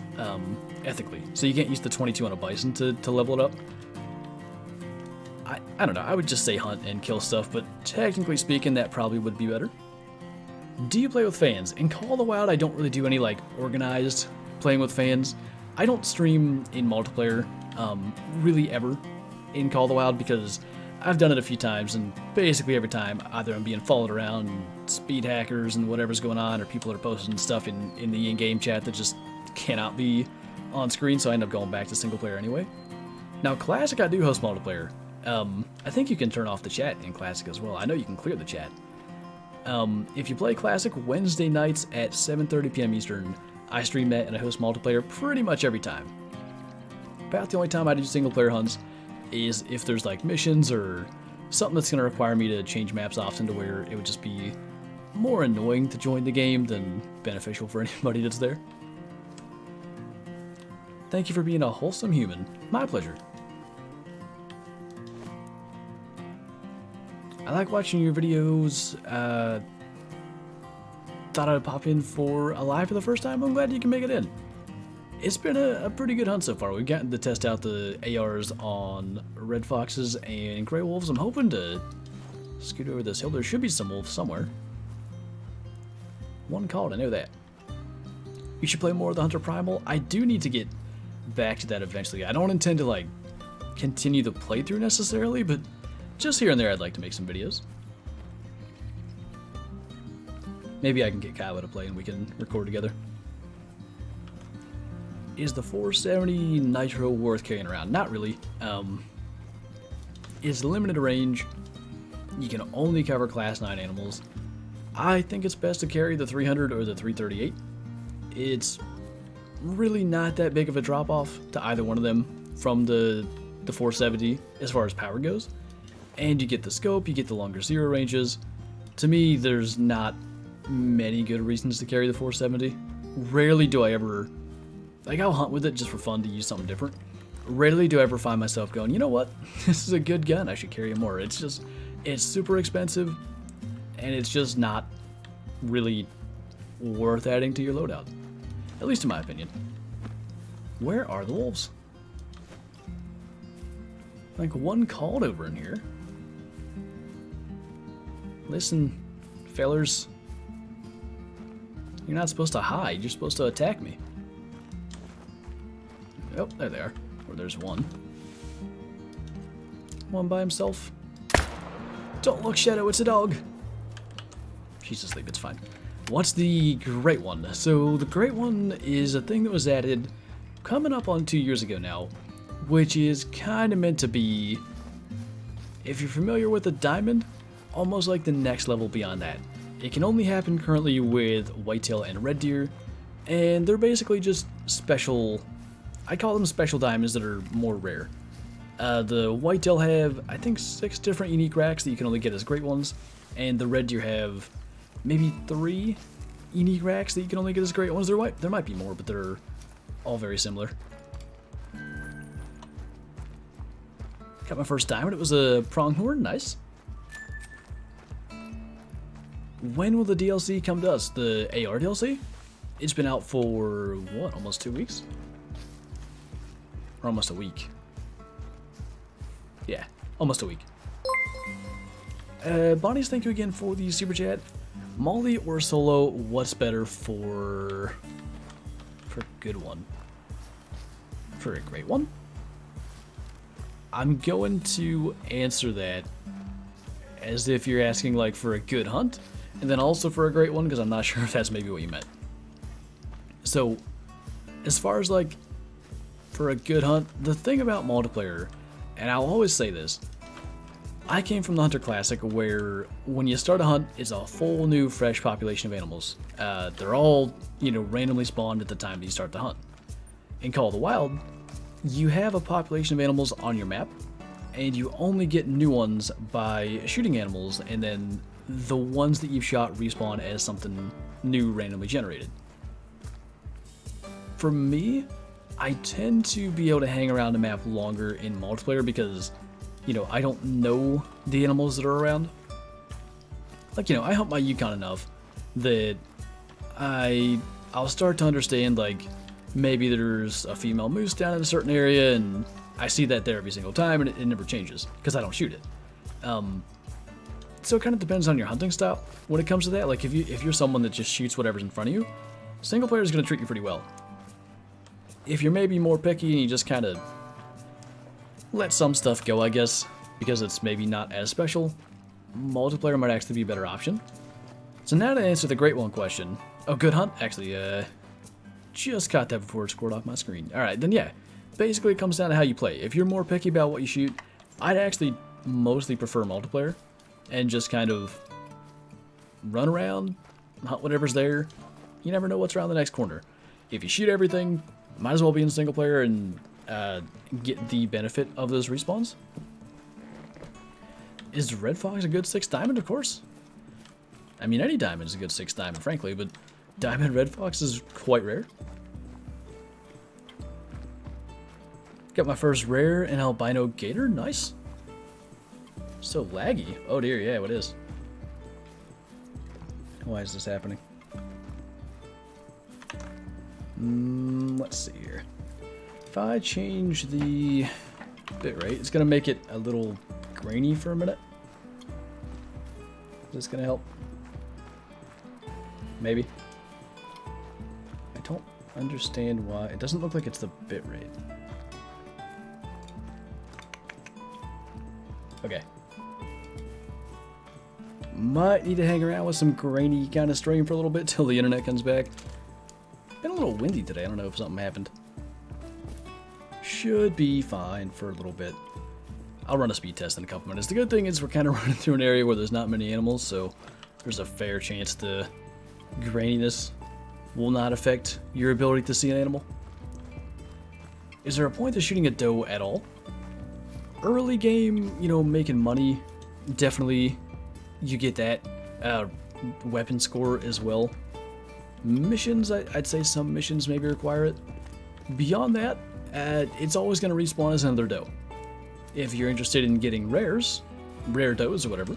ethically. So you can't use the 22 on a bison to level it up. I don't know, I would just say hunt and kill stuff, but technically speaking, that probably would be better. Do you play with fans? In Call of the Wild, I don't really do any, like, organized playing with fans. I don't stream in multiplayer, really ever in Call of the Wild, because I've done it a few times, and basically every time, either I'm being followed around, speed hackers and whatever's going on, or people are posting stuff in the in-game chat that just cannot be on screen, so I end up going back to single player anyway. Now, Classic, I do host multiplayer. I think you can turn off the chat in Classic as well. I know you can clear the chat. If you play Classic, Wednesday nights at 7:30 p.m. Eastern, I stream that and I host multiplayer pretty much every time. About the only time I do single player hunts is if there's, like, missions or something that's going to require me to change maps often to where it would just be more annoying to join the game than beneficial for anybody that's there. Thank you for being a wholesome human. My pleasure. I like watching your videos. Thought I'd pop in for a live for the first time. I'm glad you can make it in. it's been a pretty good hunt so far. We've gotten to test out the ARs on red foxes and gray wolves. I'm hoping to scoot over this hill. There should be some wolves somewhere. One called, I know that. You should play more of the Hunter Primal. I do need to get back to that eventually. I don't intend to like continue the playthrough necessarily, but just here and there I'd like to make some videos. Maybe I can get Kyle to play and we can record together. Is the 470 Nitro worth carrying around? Not really. It's limited range. You can only cover class 9 animals. I think it's best to carry the 300 or the 338. It's really not that big of a drop off to either one of them from the 470 as far as power goes. And you get the scope, you get the longer zero ranges. To me, there's not many good reasons to carry the 470. Rarely do I ever, like, I'll hunt with it just for fun to use something different. Rarely do I ever find myself going, you know what, this is a good gun, I should carry it more. It's just, it's super expensive, and it's just not really worth adding to your loadout. At least in my opinion. Where are the wolves? Like one called over in here. Listen, fellers. You're not supposed to hide, you're supposed to attack me. Oh, there they are. Or there's one. One by himself. Don't look, Shadow, it's a dog. She's asleep, it's fine. What's the great one? So the great one is a thing that was added coming up on 2 years ago now, which is kind of meant to be, if you're familiar with the diamond, almost like the next level beyond that. It can only happen currently with whitetail and red deer, and they're basically just special, I call them special diamonds that are more rare. The whitetail have, I think, 6 different unique racks that you can only get as great ones, and the red deer have maybe 3 unique racks that you can only get as great ones. There might be more, but they're all very similar. Got my first diamond. It was a pronghorn. Nice. When will the DLC come to us? The AR DLC? It's been out for, what, almost 2 weeks? Or almost a week. Yeah, almost a week. Bonnie's, thank you again for the super chat. Molly or solo, what's better for a good one? For a great one? I'm going to answer that as if you're asking like for a good hunt, and then also for a great one, because I'm not sure if that's maybe what you meant. So, as far as like for a good hunt, the thing about multiplayer, and I'll always say this, I came from the Hunter Classic where when you start a hunt, it's a full new fresh population of animals. They're all, you know, randomly spawned at the time that you start the hunt. In Call of the Wild, you have a population of animals on your map, and you only get new ones by shooting animals, and then the ones that you've shot respawn as something new randomly generated. For me, I tend to be able to hang around the map longer in multiplayer because, you know, I don't know the animals that are around. Like, you know, I hunt my Yukon enough that I'll start to understand, like, maybe there's a female moose down in a certain area, and I see that there every single time, and it never changes, because I don't shoot it. So it kind of depends on your hunting style when it comes to that. Like, if you're someone that just shoots whatever's in front of you, single player is going to treat you pretty well. If you're maybe more picky and you just kind of let some stuff go, I guess, because it's maybe not as special, multiplayer might actually be a better option. So now to answer the great one question. Oh, good hunt? Actually, just caught that before it scored off my screen. Alright, then yeah. Basically, it comes down to how you play. If you're more picky about what you shoot, I'd actually mostly prefer multiplayer. And just kind of run around, hunt whatever's there. You never know what's around the next corner. If you shoot everything, might as well be in single player and get the benefit of those respawns. Is Red Fox a good 6 diamond? Of course. I mean, any diamond is a good 6 diamond, frankly, but diamond Red Fox is quite rare. Got my first rare and albino gator. Nice. So laggy. Oh dear, yeah, it is. Why is this happening? Let's see here. If I change the bitrate, it's gonna make it a little grainy for a minute. Is this gonna help? Maybe. I don't understand why. It doesn't look like it's the bitrate. Okay. Might need to hang around with some grainy kind of stream for a little bit till the internet comes back. Been a little windy today. I don't know if something happened. Should be fine for a little bit. I'll run a speed test in a couple minutes. The good thing is we're kind of running through an area where there's not many animals, so there's a fair chance the graininess will not affect your ability to see an animal. Is there a point to shooting a doe at all? Early game, you know, making money, definitely you get that. Weapon score as well. Missions, I'd say some missions maybe require it. Beyond that, it's always going to respawn as another doe. If you're interested in getting rares, rare does or whatever,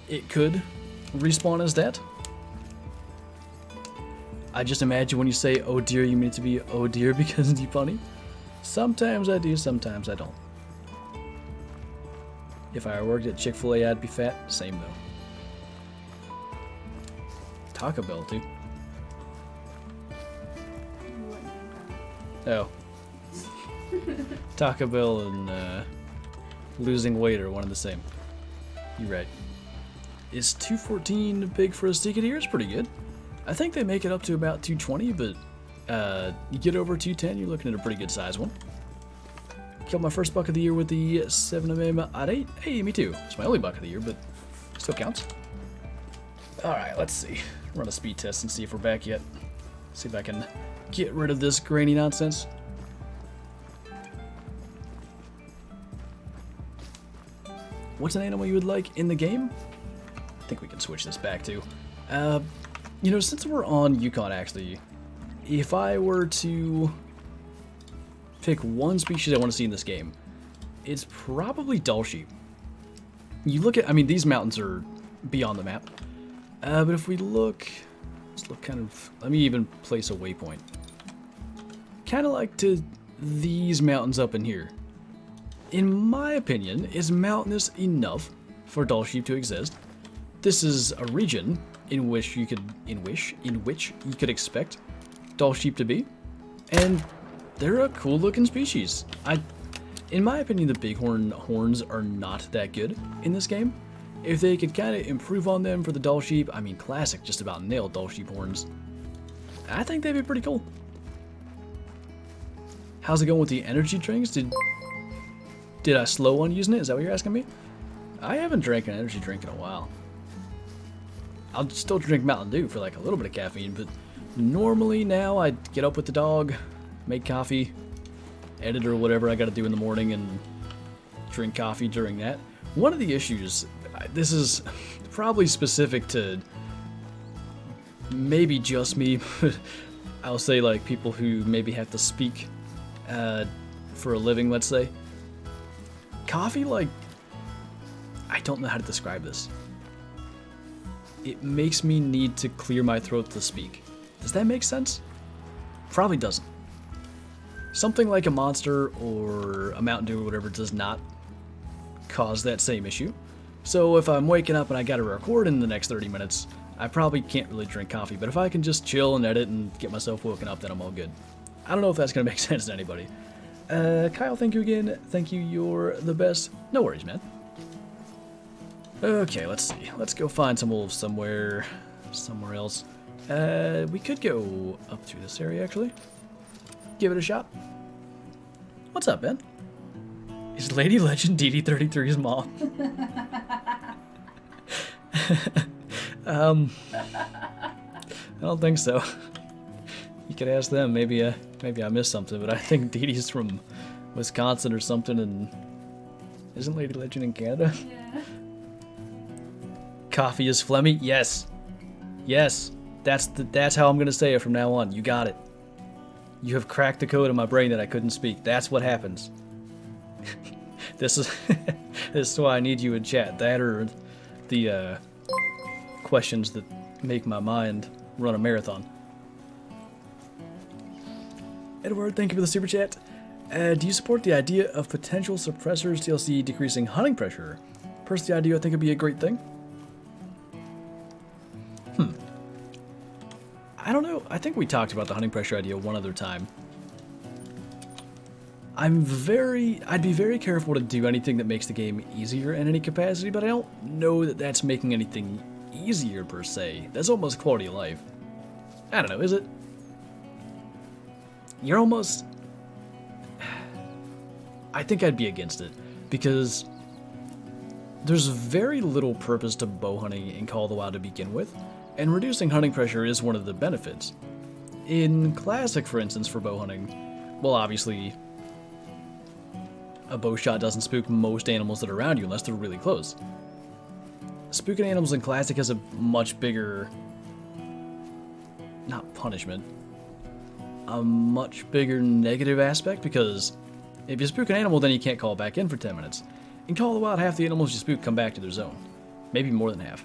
it could respawn as that. I just imagine when you say oh dear, you mean it to be oh dear because it's funny. Sometimes I do, sometimes I don't. If I worked at Chick-fil-A, I'd be fat. Same though. Taco Bell too. Oh. Taco Bell and losing weight are one and the same. You're right. Is 214 big for a Seeked Ear? It's pretty good. I think they make it up to about 220, but you get over 210, you're looking at a pretty good size one. Killed my first buck of the year with the 7mm AR-10. Hey, me too. It's my only buck of the year, but still counts. Alright, let's see. Run a speed test and see if we're back yet. See if I can get rid of this grainy nonsense. What's an animal you would like in the game? I think we can switch this back to. You know, since we're on Yukon, actually, if I were to pick one species I want to see in this game, it's probably Dall sheep. You look at, I mean, these mountains are beyond the map. But if we look, let's look kind of, let me even place a waypoint. Kind of like to these mountains up in here. In my opinion, is mountainous enough for Dall sheep to exist. This is a region in which you could, in which you could expect Dall sheep to be, and they're a cool looking species. In my opinion, the bighorn horns are not that good in this game. If they could kind of improve on them for the Dall sheep, I mean, classic just about nailed Dall sheep horns. I think they'd be pretty cool. How's it going with the energy drinks? Did I slow on using it? Is that what you're asking me? I haven't drank an energy drink in a while. I'll still drink Mountain Dew for like a little bit of caffeine, but normally now I get up with the dog, make coffee, edit or whatever I gotta do in the morning, and drink coffee during that. One of the issues, this is probably specific to maybe just me, but I'll say like people who maybe have to speak for a living, let's say. Coffee, like, I don't know how to describe this. It makes me need to clear my throat to speak. Does that make sense? Probably doesn't. Something like a Monster or a Mountain Dew or whatever does not cause that same issue. So if I'm waking up and I gotta record in the next 30 minutes, I probably can't really drink coffee, but if I can just chill and edit and get myself woken up, then I'm all good. I don't know if that's gonna make sense to anybody. Kyle, thank you again. Thank you, you're the best. No worries, man. Okay, let's see. Let's go find some wolves somewhere else. We could go up through this area, actually. Give it a shot. What's up, Ben? Is Lady Legend DD33's mom? I don't think so. You could ask them. Maybe I missed something, but I think Dee Dee's from Wisconsin or something, and isn't Lady Legend in Canada? Yeah. Coffee is phlegmy? Yes. Yes. That's how I'm gonna say it from now on. You got it. You have cracked the code in my brain that I couldn't speak. That's what happens. This is why I need you in chat. That or the questions that make my mind run a marathon. Edward, thank you for the super chat. Do you support the idea of potential suppressors DLC decreasing hunting pressure? Personally, I do. I think it'd be a great thing. I don't know. I think we talked about the hunting pressure idea one other time. I'd be very careful to do anything that makes the game easier in any capacity, but I don't know that that's making anything easier per se. That's almost quality of life. I don't know, is it? You're almost... I think I'd be against it, because there's very little purpose to bow hunting in Call of the Wild to begin with, and reducing hunting pressure is one of the benefits. In Classic, for instance, for bow hunting, well, obviously, a bow shot doesn't spook most animals that are around you unless they're really close. Spooking animals in Classic has a much bigger, not punishment, a much bigger negative aspect, because if you spook an animal, then you can't call it back in for 10 minutes. In Call of the Wild, half the animals you spook come back to their zone. Maybe more than half.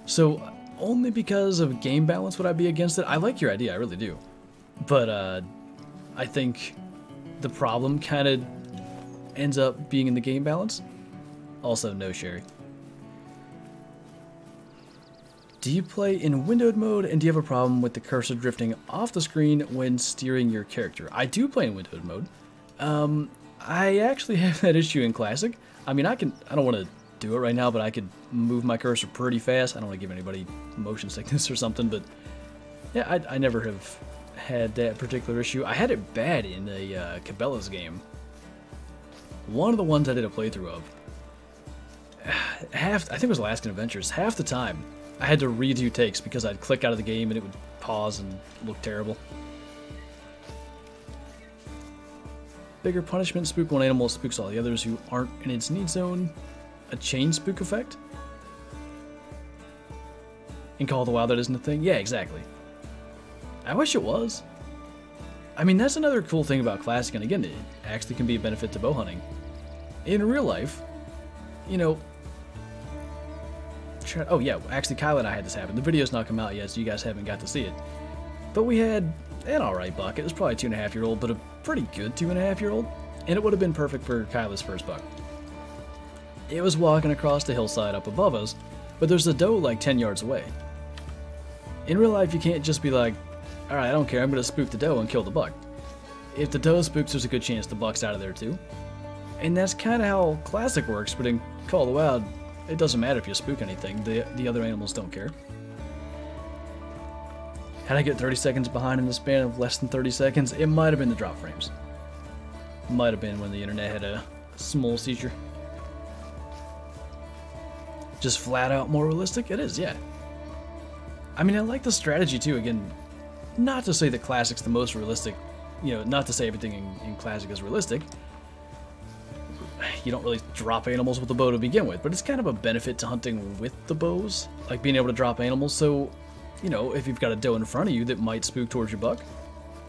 So, only because of game balance would I be against it. I like your idea, I really do. But, I think the problem kind of ends up being in the game balance. Also, no, Sherry. Do you play in windowed mode, and do you have a problem with the cursor drifting off the screen when steering your character? I do play in windowed mode. I actually have that issue in Classic. I mean, I don't want to do it right now, but I could move my cursor pretty fast. I don't want to give anybody motion sickness or something, but yeah, I never have had that particular issue. I had it bad in a Cabela's game. One of the ones I did a playthrough of. I think it was Alaskan Adventures. Half the time, I had to redo takes because I'd click out of the game and it would pause and look terrible. Bigger punishment, spook one animal, spooks all the others who aren't in its need zone. A chain spook effect? In Call of the Wild, that isn't a thing? Yeah, exactly. I wish it was. I mean, that's another cool thing about Classic, and again, it actually can be a benefit to bow hunting. In real life, you know... Oh yeah, actually Kyle and I had this happen. The video's not come out yet, so you guys haven't got to see it. But we had an alright buck. It was probably 2.5-year-old, but a pretty good 2.5-year-old. And it would have been perfect for Kyla's first buck. It was walking across the hillside up above us, but there's a doe like 10 yards away. In real life, you can't just be like, alright, I don't care, I'm going to spook the doe and kill the buck. If the doe spooks, there's a good chance the buck's out of there too. And that's kind of how Classic works, but in Call of the Wild, it doesn't matter if you spook anything, the other animals don't care. Had I get 30 seconds behind in the span of less than 30 seconds, it might have been the drop frames. Might have been when the internet had a small seizure. Just flat out more realistic? It is, yeah. I mean, I like the strategy too. Again, not to say that Classic's the most realistic, you know, not to say everything in Classic is realistic. You don't really drop animals with the bow to begin with, but it's kind of a benefit to hunting with the bows, like being able to drop animals. So, you know, if you've got a doe in front of you that might spook towards your buck,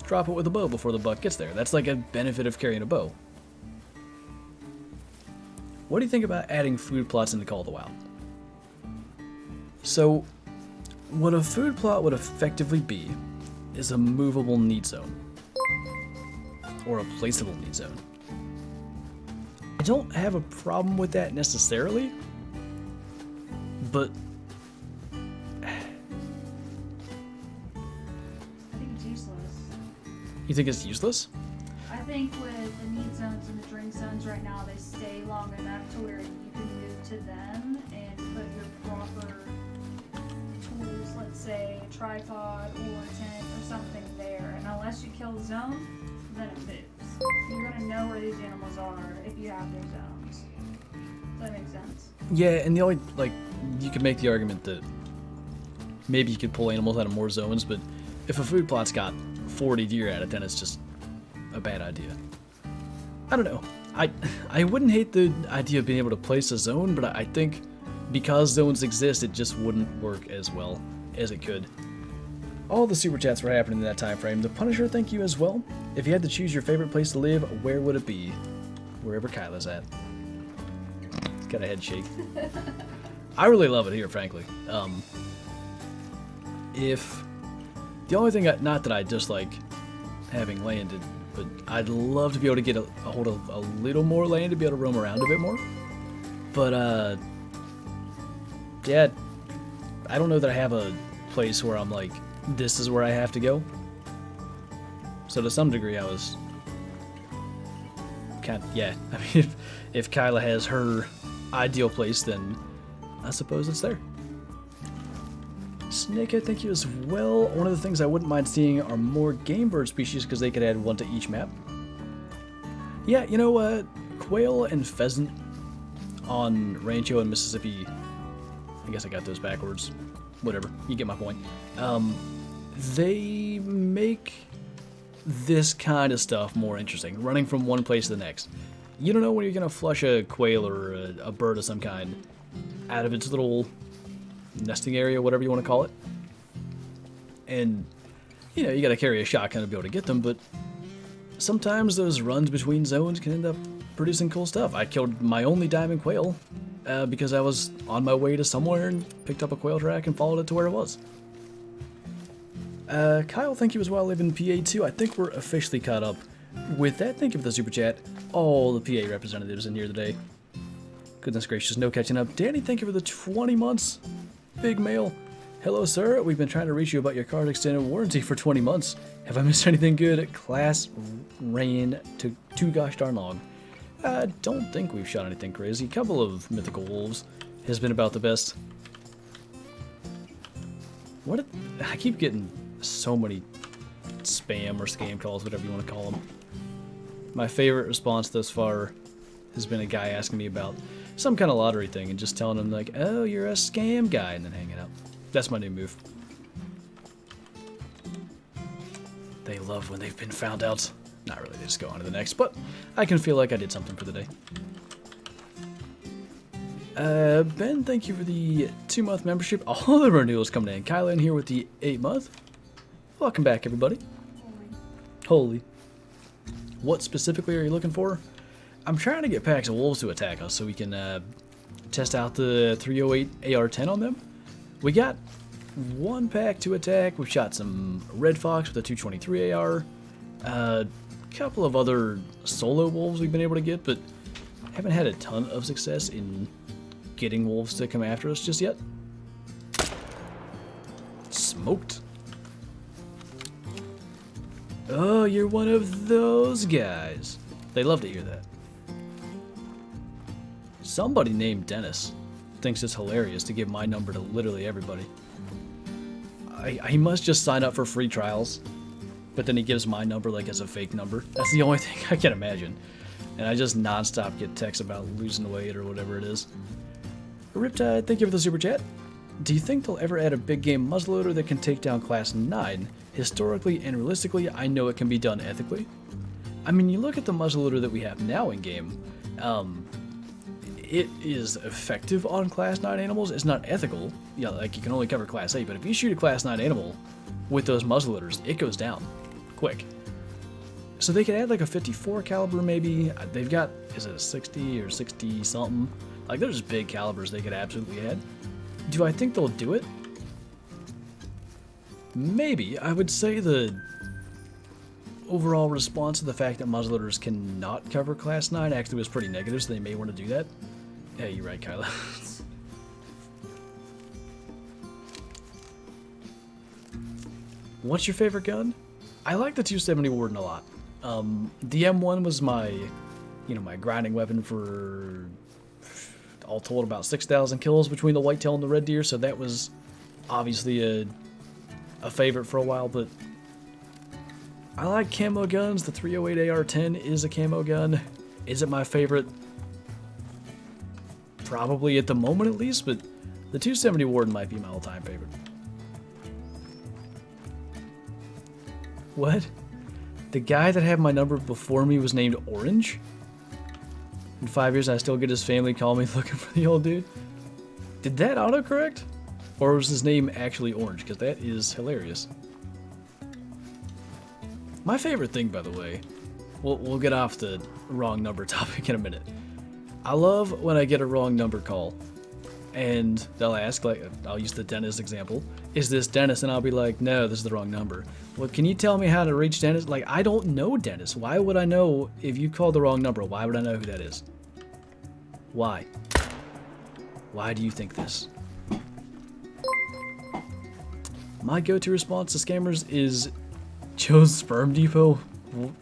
drop it with a bow before the buck gets there. That's like a benefit of carrying a bow. What do you think about adding food plots into Call of the Wild? So, what a food plot would effectively be is a movable need zone. Or a placeable need zone. I don't have a problem with that necessarily, but I think it's useless. you think it's useless? I think with the need zones and the drink zones right now, they stay long enough to where you can move to them and put your proper tools, let's say a tripod or a tent or something there. And unless you kill the zone, then it moves. You're gonna know where these animals are if you have their zones. Does that make sense? Yeah, and the only, like, you could make the argument that maybe you could pull animals out of more zones, but if a food plot's got 40 deer at it, then it's just a bad idea. I don't know. I wouldn't hate the idea of being able to place a zone, but I think because zones exist, it just wouldn't work as well as it could. All the super chats were happening in that time frame. The Punisher, thank you as well. If you had to choose your favorite place to live, where would it be? Wherever Kyla's at. It's got a head shake. I really love it here, frankly. If the only thing, not that I dislike having landed, but I'd love to be able to get a hold of a little more land to be able to roam around a bit more. But, yeah, I don't know that I have a place where I'm like, this is where I have to go. So to some degree, I was kind of, yeah, I mean, if Kyla has her ideal place, then I suppose it's there. Snakehead, thank you as well. One of the things I wouldn't mind seeing are more game bird species because they could add one to each map. Yeah, you know what? Quail and pheasant on Rancho and Mississippi. I guess I got those backwards. Whatever, you get my point. They make this kind of stuff more interesting, running from one place to the next. You don't know when you're going to flush a quail or a bird of some kind out of its little nesting area, whatever you want to call it. And, you know, you got to carry a shotgun to be able to get them, but sometimes those runs between zones can end up producing cool stuff. I killed my only diamond quail because I was on my way to somewhere and picked up a quail track and followed it to where it was. Kyle, thank you as well. I live in PA too. I think we're officially caught up. With that, thank you for the super chat. All the PA representatives in here today. Goodness gracious, no catching up. Danny, thank you for the 20 months. Big mail. Hello, sir. We've been trying to reach you about your car's extended warranty for 20 months. Have I missed anything good? Class ran to too gosh darn long. I don't think we've shot anything crazy. A couple of mythical wolves has been about the best. I keep getting so many spam or scam calls, whatever you want to call them. My favorite response thus far has been a guy asking me about some kind of lottery thing and just telling him like, oh, you're a scam guy, and then hanging out. That's my new move. They love when they've been found out. Not really, they just go on to the next, but I can feel like I did something for the day. Ben, thank you for the 2-month membership. All the renewals coming in. Kyla in here with the 8-month. Welcome back, everybody. Holy. What specifically are you looking for? I'm trying to get packs of wolves to attack us so we can test out the 308 AR-10 on them. We got one pack to attack. We've shot some red fox with a 223 AR. A couple of other solo wolves we've been able to get, but haven't had a ton of success in getting wolves to come after us just yet. Smoked. Oh, you're one of those guys. They love to hear that. Somebody named Dennis thinks it's hilarious to give my number to literally everybody. He must just sign up for free trials, but then he gives my number like as a fake number. That's the only thing I can imagine. And I just nonstop get texts about losing weight or whatever it is. Riptide, thank you for the super chat. Do you think they'll ever add a big game muzzleloader that can take down Class 9? Historically and realistically, I know it can be done ethically. I mean, you look at the muzzleloader that we have now in game, it is effective on Class 9 animals. It's not ethical. Yeah, like you can only cover Class 8, but if you shoot a Class 9 animal with those muzzleloaders, it goes down quick. So they could add like a 54 caliber maybe. They've got, is it a 60 or 60 something? Like there's big calibers they could absolutely add. Do I think they'll do it? Maybe. I would say the overall response to the fact that muzzleloaders cannot cover Class 9 actually was pretty negative, so they may want to do that. Yeah, you're right, Kyla. What's your favorite gun? I like the 270 Warden a lot. The M1 was my, my grinding weapon for all told about 6,000 kills between the whitetail and the red deer, so that was obviously a favorite for a while, but I like camo guns. The 308 AR-10 is a camo gun. Is it my favorite? Probably at the moment at least, but the 270 Warden might be my all-time favorite. What? The guy that had my number before me was named Orange? In 5 years, I still get his family call me looking for the old dude. Did that autocorrect? Or was his name actually Orange? Because that is hilarious. My favorite thing, by the way, we'll get off the wrong number topic in a minute. I love when I get a wrong number call, and they'll ask, like, I'll use the dentist example, is this Dennis? And I'll be like, no, this is the wrong number. Well, can you tell me how to reach Dennis? Like, I don't know Dennis. Why would I know if you called the wrong number? Why would I know who that is? Why? Why do you think this? My go-to response to scammers is Joe's Sperm Depot.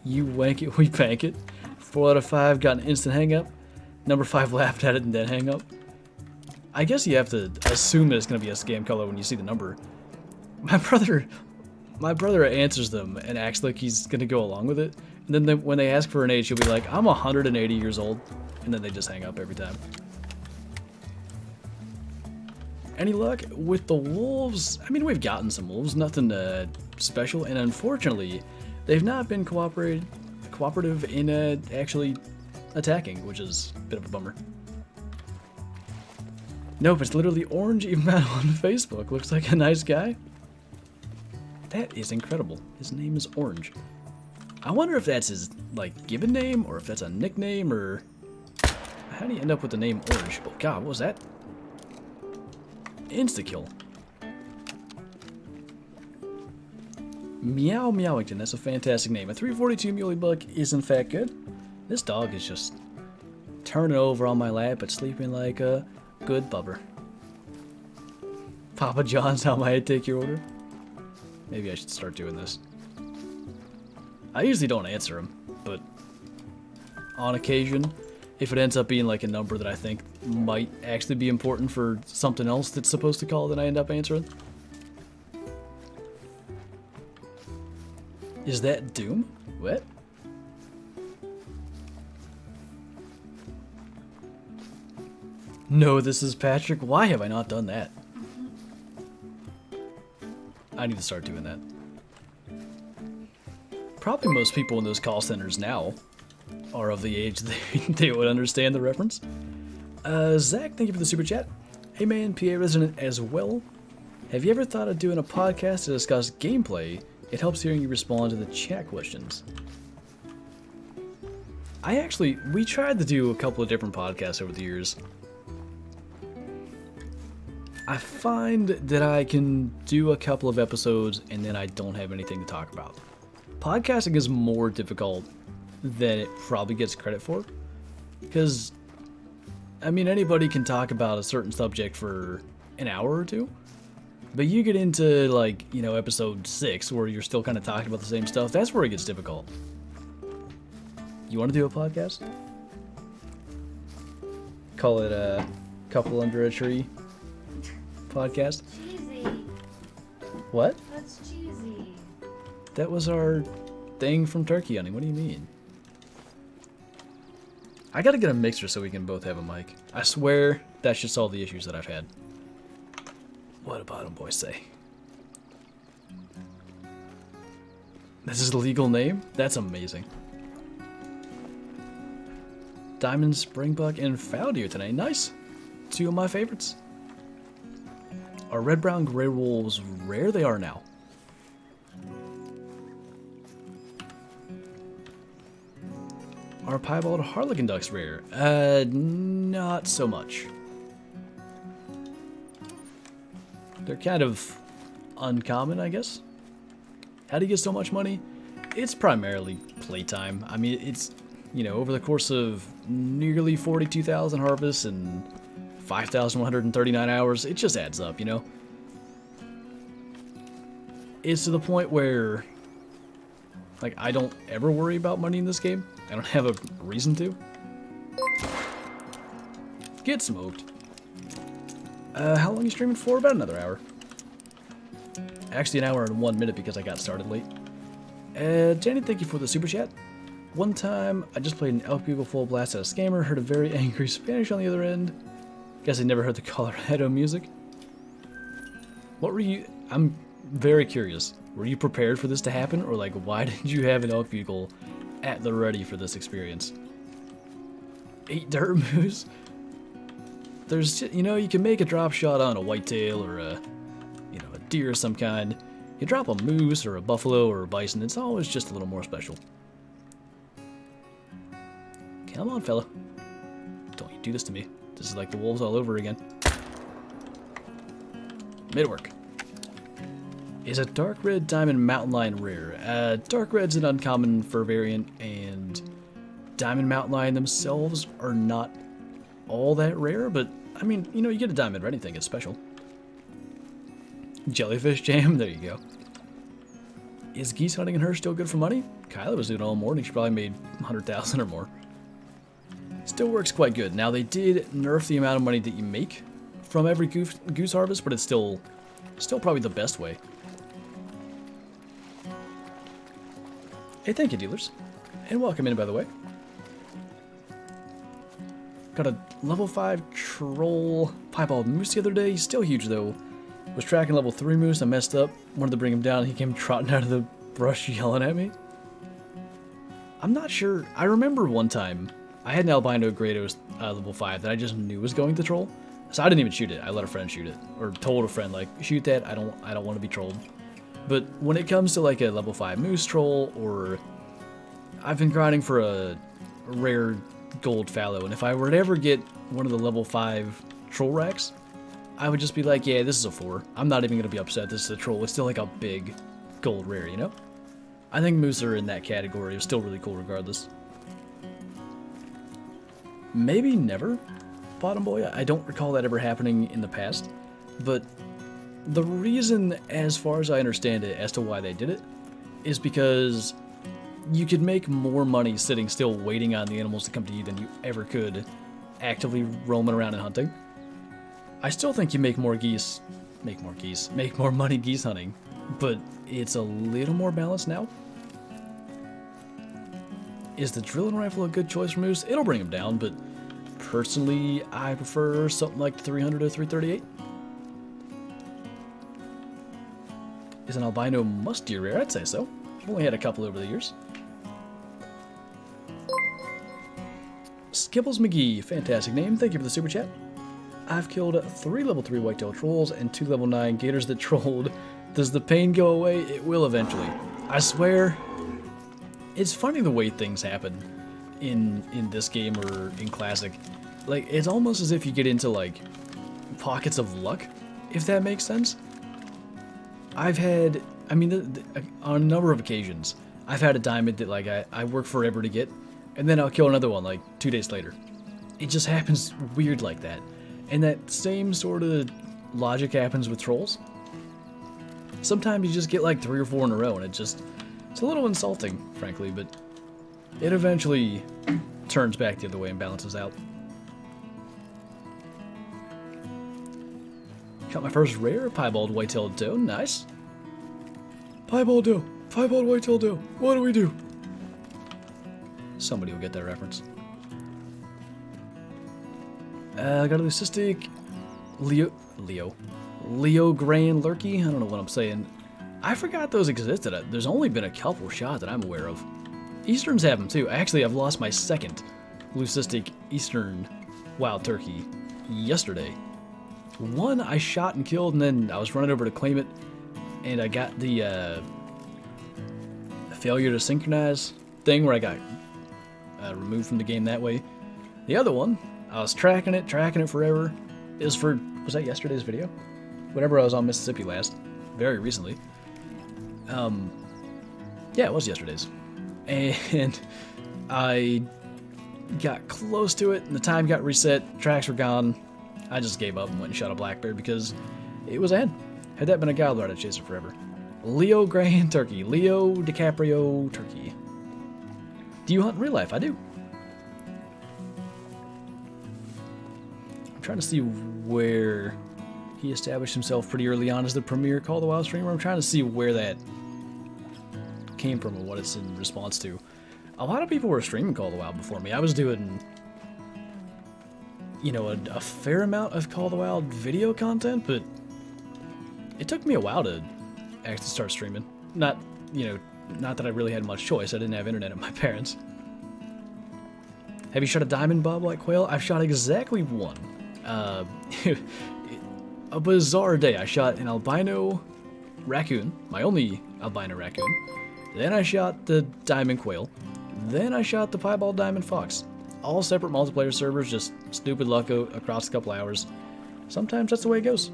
You wank it, we bank it. 4 out of 5 got an instant hang up. Number 5 laughed at it and then hang up. I guess you have to assume that it's going to be a scam caller when you see the number. My brother answers them and acts like he's going to go along with it. And then when they ask for an age, he'll be like, I'm 180 years old. And then they just hang up every time. Any luck with the wolves? I mean, we've gotten some wolves, nothing special. And unfortunately, they've not been cooperative in actually attacking, which is a bit of a bummer. Nope, it's literally Orange even on Facebook. Looks like a nice guy. That is incredible. His name is Orange. I wonder if that's his, like, given name, or if that's a nickname, or... How do you end up with the name Orange? Oh god, what was that? Insta-kill. Meow Meowington, that's a fantastic name. A 342 Muley Buck is in fact good. This dog is just turning over on my lap, but sleeping like a good bubber. Papa John's, how may I take your order? Maybe I should start doing this. I usually don't answer him, but on occasion, if it ends up being like a number that I think might actually be important for something else that's supposed to call, then I end up answering. Is that Doom? What? No, this is Patrick. Why have I not done that? I need to start doing that. Probably most people in those call centers now are of the age they would understand the reference. Zach, thank you for the super chat. Hey man, PA resident as well. Have you ever thought of doing a podcast to discuss gameplay? It helps hearing you respond to the chat questions. We tried to do a couple of different podcasts over the years. I find that I can do a couple of episodes and then I don't have anything to talk about. Podcasting is more difficult than it probably gets credit for. Because, I mean, anybody can talk about a certain subject for an hour or two. But you get into, like, you know, episode 6 where you're still kind of talking about the same stuff. That's where it gets difficult. You want to do a podcast? Call it a Couple Under a Tree podcast? Cheesy. What? That's cheesy. That was our thing from turkey hunting. What do you mean? I gotta get a mixer so we can both have a mic. I swear that should solve the issues that I've had. What do bottom boys say? This is a legal name? That's amazing. Diamond, Springbuck, and Fouldeer today. Nice. 2 of my favorites. Are red, brown, gray wolves rare? They are now. Are piebald harlequin ducks rare? Not so much. They're kind of uncommon, I guess. How do you get so much money? It's primarily playtime. I mean, it's, you know, over the course of nearly 42,000 harvests and 5,139 hours, it just adds up, you know? It's to the point where, like, I don't ever worry about money in this game. I don't have a reason to. Get smoked. How long are you streaming for? About another hour. Actually, an hour and 1 minute because I got started late. Jenny, thank you for the super chat. One time, I just played an Elk Bugle full blast at a scammer, heard a very angry Spanish on the other end. Guess I never heard the Colorado music. What were you... I'm very curious. Were you prepared for this to happen? Or, like, why did you have an Elk Bugle at the ready for this experience? 8 dirt moose? There's, you know, you can make a drop shot on a whitetail or a, you know, a deer of some kind. You drop a moose or a buffalo or a bison, it's always just a little more special. Come on, fella. Don't you do this to me. This is like the wolves all over again. Made it work. Is a dark red diamond mountain lion rare? Dark red's an uncommon fur variant, and diamond mountain lion themselves are not all that rare, but I mean, you know, you get a diamond red, anything, it's special. Jellyfish jam, there you go. Is geese hunting and her still good for money? Kyla was doing it all morning, she probably made 100,000 or more. Still works quite good. Now they did nerf the amount of money that you make from every goose harvest, but it's still probably the best way. Hey, thank you, dealers. And welcome in, by the way. Got a level 5 troll piebald moose the other day. He's still huge, though. Was tracking level 3 moose. I messed up. Wanted to bring him down. He came trotting out of the brush yelling at me. I'm not sure. I remember one time I had an albino Grados level 5 that I just knew was going to troll. So I didn't even shoot it. I let a friend shoot it. Or told a friend, like, shoot that. I don't want to be trolled. But when it comes to like a level 5 moose troll, or I've been grinding for a rare gold fallow, and if I were to ever get one of the level 5 troll racks, I would just be like, yeah, this is a 4. I'm not even going to be upset this is a troll. It's still like a big gold rare, you know? I think moose are in that category. It's still really cool regardless. Maybe never, Bottom Boy. I don't recall that ever happening in the past, but the reason, as far as I understand it, as to why they did it, is because you could make more money sitting still waiting on the animals to come to you than you ever could actively roaming around and hunting. I still think you make more money geese hunting, but it's a little more balanced now. Is the drilling rifle a good choice for moose? It'll bring them down, but personally, I prefer something like the 300 or 338. Is an albino musty rare? I'd say so. I've only had a couple over the years. Skibbles McGee, fantastic name. Thank you for the super chat. I've killed 3 level 3 whitetail trolls and 2 level 9 gators that trolled. Does the pain go away? It will eventually. I swear. It's funny the way things happen in this game or in Classic. Like, it's almost as if you get into, like, pockets of luck, if that makes sense. I've had, I mean, on a number of occasions, I've had a diamond that, like, I work forever to get, and then I'll kill another one, like, 2 days later. It just happens weird like that. And that same sort of logic happens with trolls. Sometimes you just get, like, 3 or 4 in a row, and it's a little insulting, frankly, but it eventually turns back the other way and balances out. Got my first rare piebald white-tailed doe. Nice. Piebald doe. Piebald white-tailed doe. What do we do? Somebody will get that reference. I got a leucistic Leo Grand Lurkey. I don't know what I'm saying. I forgot those existed. There's only been a couple shot that I'm aware of. Easterns have them too. Actually, I've lost my second leucistic Eastern wild turkey yesterday. One I shot and killed, and then I was running over to claim it, and I got the failure to synchronize thing where I got removed from the game that way. The other one, I was tracking it forever. It was that yesterday's video? Whenever I was on Mississippi last, very recently. Yeah, it was yesterday's. And I got close to it, and the time got reset, tracks were gone. I just gave up and went and shot a black bear because it was ahead. Had that been a gobbler, I'd have chased it forever. Leo Grand Turkey. Leo DiCaprio Turkey. Do you hunt in real life? I do. I'm trying to see where he established himself pretty early on as the premier Call of the Wild streamer. I'm trying to see where that came from and what it's in response to. A lot of people were streaming Call of the Wild before me. I was doing, you know, a fair amount of Call of the Wild video content, but it took me a while to actually start streaming. Not that I really had much choice. I didn't have internet at my parents'. Have you shot a diamond bobwhite quail? I've shot exactly one. A bizarre day. I shot an albino raccoon, my only albino raccoon. Then I shot the diamond quail. Then I shot the piebald diamond fox. All separate multiplayer servers, just stupid luck across a couple hours. Sometimes that's the way it goes.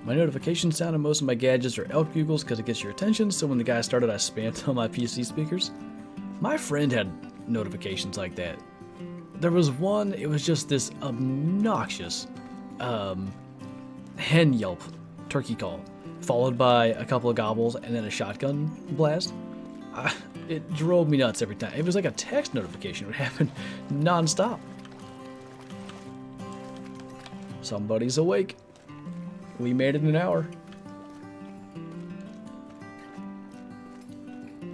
My notification sound on most of my gadgets are elk bugles because it gets your attention, so when the guy started I spammed on my PC speakers. My friend had notifications like that. There was one, it was just this obnoxious hen yelp turkey call, followed by a couple of gobbles and then a shotgun blast. It drove me nuts every time. It was like a text notification. It would happen non-stop. Somebody's awake. We made it an hour.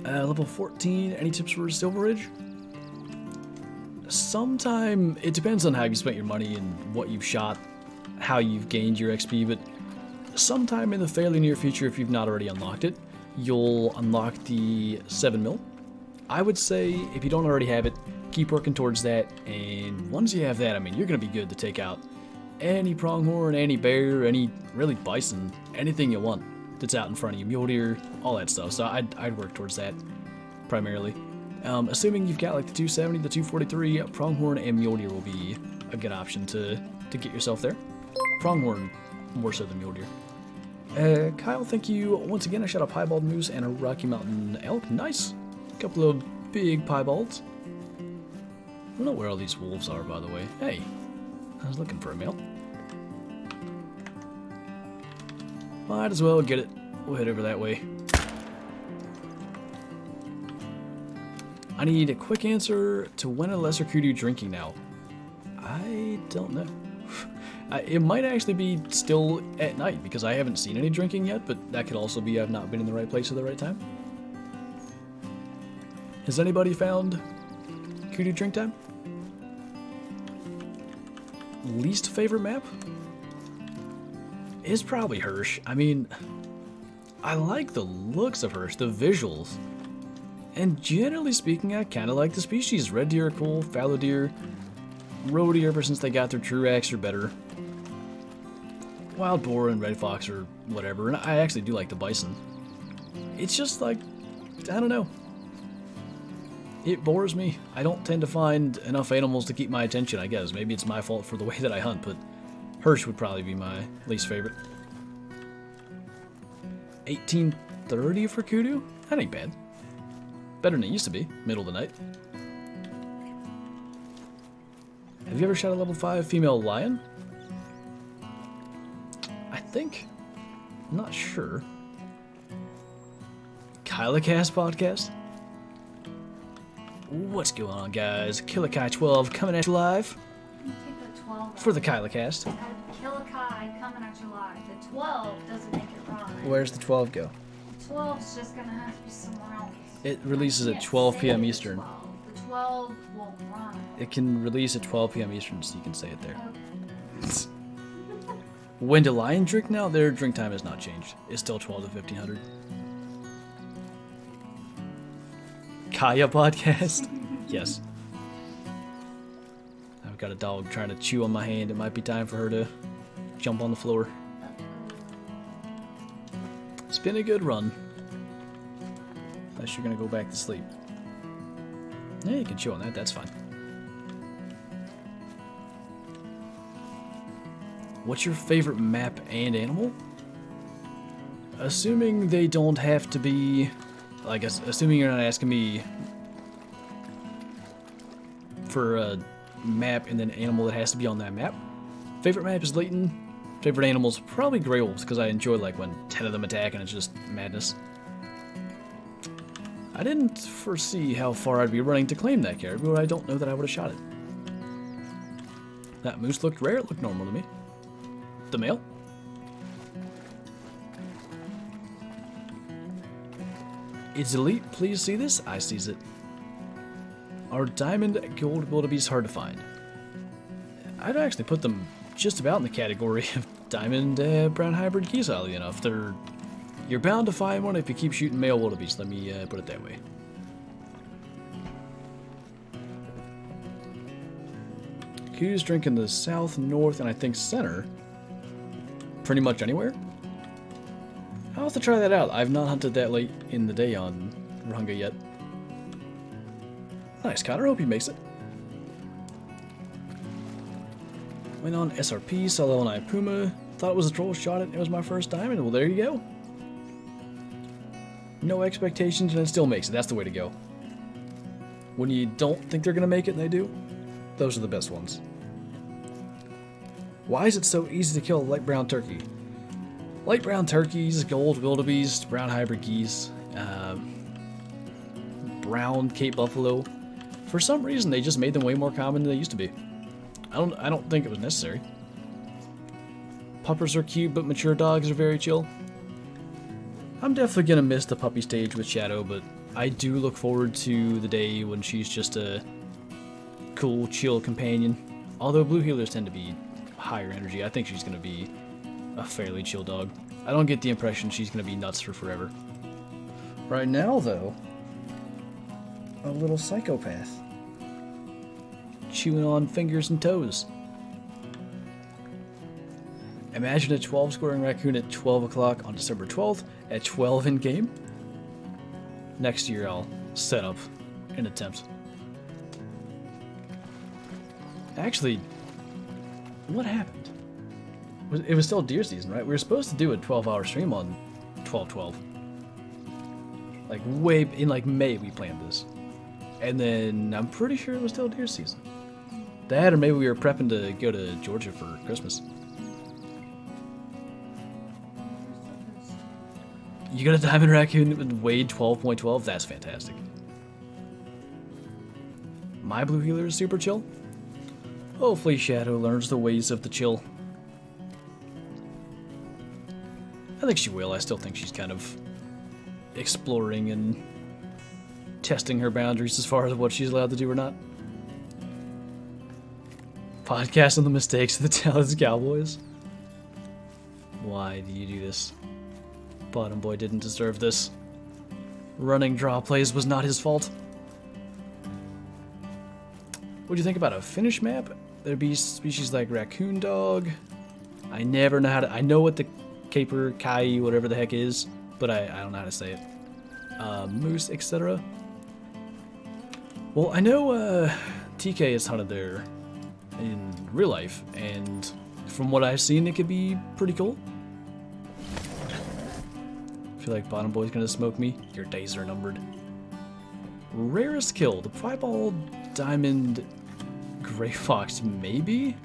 Level 14, any tips for Silver Ridge? Sometime, it depends on how you spent your money and what you've shot, how you've gained your XP, but sometime in the fairly near future, if you've not already unlocked it, you'll unlock the 7mm. I would say, if you don't already have it, keep working towards that, and once you have that, I mean, you're going to be good to take out any pronghorn, any bear, any really bison, anything you want that's out in front of you, mule deer, all that stuff. So I'd work towards that primarily. Assuming you've got like the 270, the 243, pronghorn and mule deer will be a good option to get yourself there. Pronghorn more so than mule deer. Kyle, thank you once again. I shot a piebald moose and a Rocky Mountain elk. Nice. A couple of big piebalds. I don't know where all these wolves are, by the way. Hey, I was looking for a male. Might as well get it. We'll head over that way. I need a quick answer to when a lesser kudu drinking now. I don't know. It might actually be still at night because I haven't seen any drinking yet, but that could also be I've not been in the right place at the right time. Has anybody found kudu drink time? Least favorite map? Is probably Hirsch. I mean, I like the looks of Hirsch, the visuals. And generally speaking, I kind of like the species. Red deer are cool, fallow deer, roe deer ever since they got their Truax are better. Wild boar and red fox or whatever, and I actually do like the bison. It's just like, I don't know. It bores me. I don't tend to find enough animals to keep my attention, I guess. Maybe it's my fault for the way that I hunt, but Hirsch would probably be my least favorite. 1830 for kudu? That ain't bad. Better than it used to be, middle of the night. Have you ever shot a level 5 female lion? I think. I'm not sure. KylaCast podcast? What's going on, guys? KillaKai12 coming at you live. Take the 12 for the KylaCast. KillaKai coming at you live. The 12 doesn't make it right. Where's the 12 go? The 12's just gonna have to be somewhere else. It releases at 12 p.m. Eastern. The 12 won't run. It can release at 12 p.m. Eastern, so you can say it there. Okay. When do lion drink now? Their drink time has not changed. It's still 12 to 1500. Kaya podcast? Yes. I've got a dog trying to chew on my hand. It might be time for her to jump on the floor. It's been a good run. Unless you're gonna go back to sleep. Yeah, you can chew on that, that's fine. What's your favorite map and animal? Assuming they don't have to be... I guess, assuming you're not asking me for a map and then animal that has to be on that map. Favorite map is Leighton. Favorite animals, probably gray wolves, because I enjoy like when 10 of them attack and it's just madness. I didn't foresee how far I'd be running to claim that caribou, I don't know that I would have shot it. That moose looked rare, it looked normal to me. The male? It's elite, please see this? I sees it. Are diamond gold wildebeest hard to find? I'd actually put them just about in the category of diamond brown hybrid geese, oddly enough. You're bound to find one if you keep shooting male wildebeest, let me put it that way. Kudu's drink in the south, north, and I think center. Pretty much anywhere. I'll have to try that out. I've not hunted that late in the day on Runga yet. Nice, Connor. Hope he makes it. Went on SRP, saw Level 9 Puma, thought it was a troll, shot it, it was my first diamond. Well, there you go. No expectations, and it still makes it. That's the way to go. When you don't think they're going to make it and they do, those are the best ones. Why is it so easy to kill a light brown turkey? Light brown turkeys, gold wildebeest, brown hybrid geese, brown Cape buffalo. For some reason, they just made them way more common than they used to be. I don't think it was necessary. Puppers are cute, but mature dogs are very chill. I'm definitely gonna miss the puppy stage with Shadow, but I do look forward to the day when she's just a cool, chill companion. Although blue healers tend to be higher energy, I think she's gonna be a fairly chill dog. I don't get the impression she's gonna be nuts for forever. Right now, though, a little psychopath. Chewing on fingers and toes. Imagine a 12 scoring raccoon at 12 o'clock on December 12th at 12 in game. Next year I'll set up an attempt. Actually, what happened? It was still deer season, right? We were supposed to do a 12-hour stream on 12/12. Like way in like May we planned this. And then I'm pretty sure it was still deer season. That, or maybe we were prepping to go to Georgia for Christmas. You got a diamond raccoon that weighed 12.12? That's fantastic. My blue healer is super chill. Hopefully Shadow learns the ways of the chill. I think she will. I still think she's kind of exploring and testing her boundaries as far as what she's allowed to do or not. Podcast on the mistakes of the Dallas Cowboys. Why do you do this? Bottom boy didn't deserve this. Running draw plays was not his fault. What do you think about a Finnish map? There'd be species like raccoon dog. I never know how to... I know what the caper, kai, whatever the heck is, but I don't know how to say it. Moose, etc. Well, I know TK is hunted there in real life, and from what I've seen, it could be pretty cool. I feel like Bottom Boy's gonna smoke me. Your days are numbered. Rarest kill, the piebald diamond gray fox, maybe?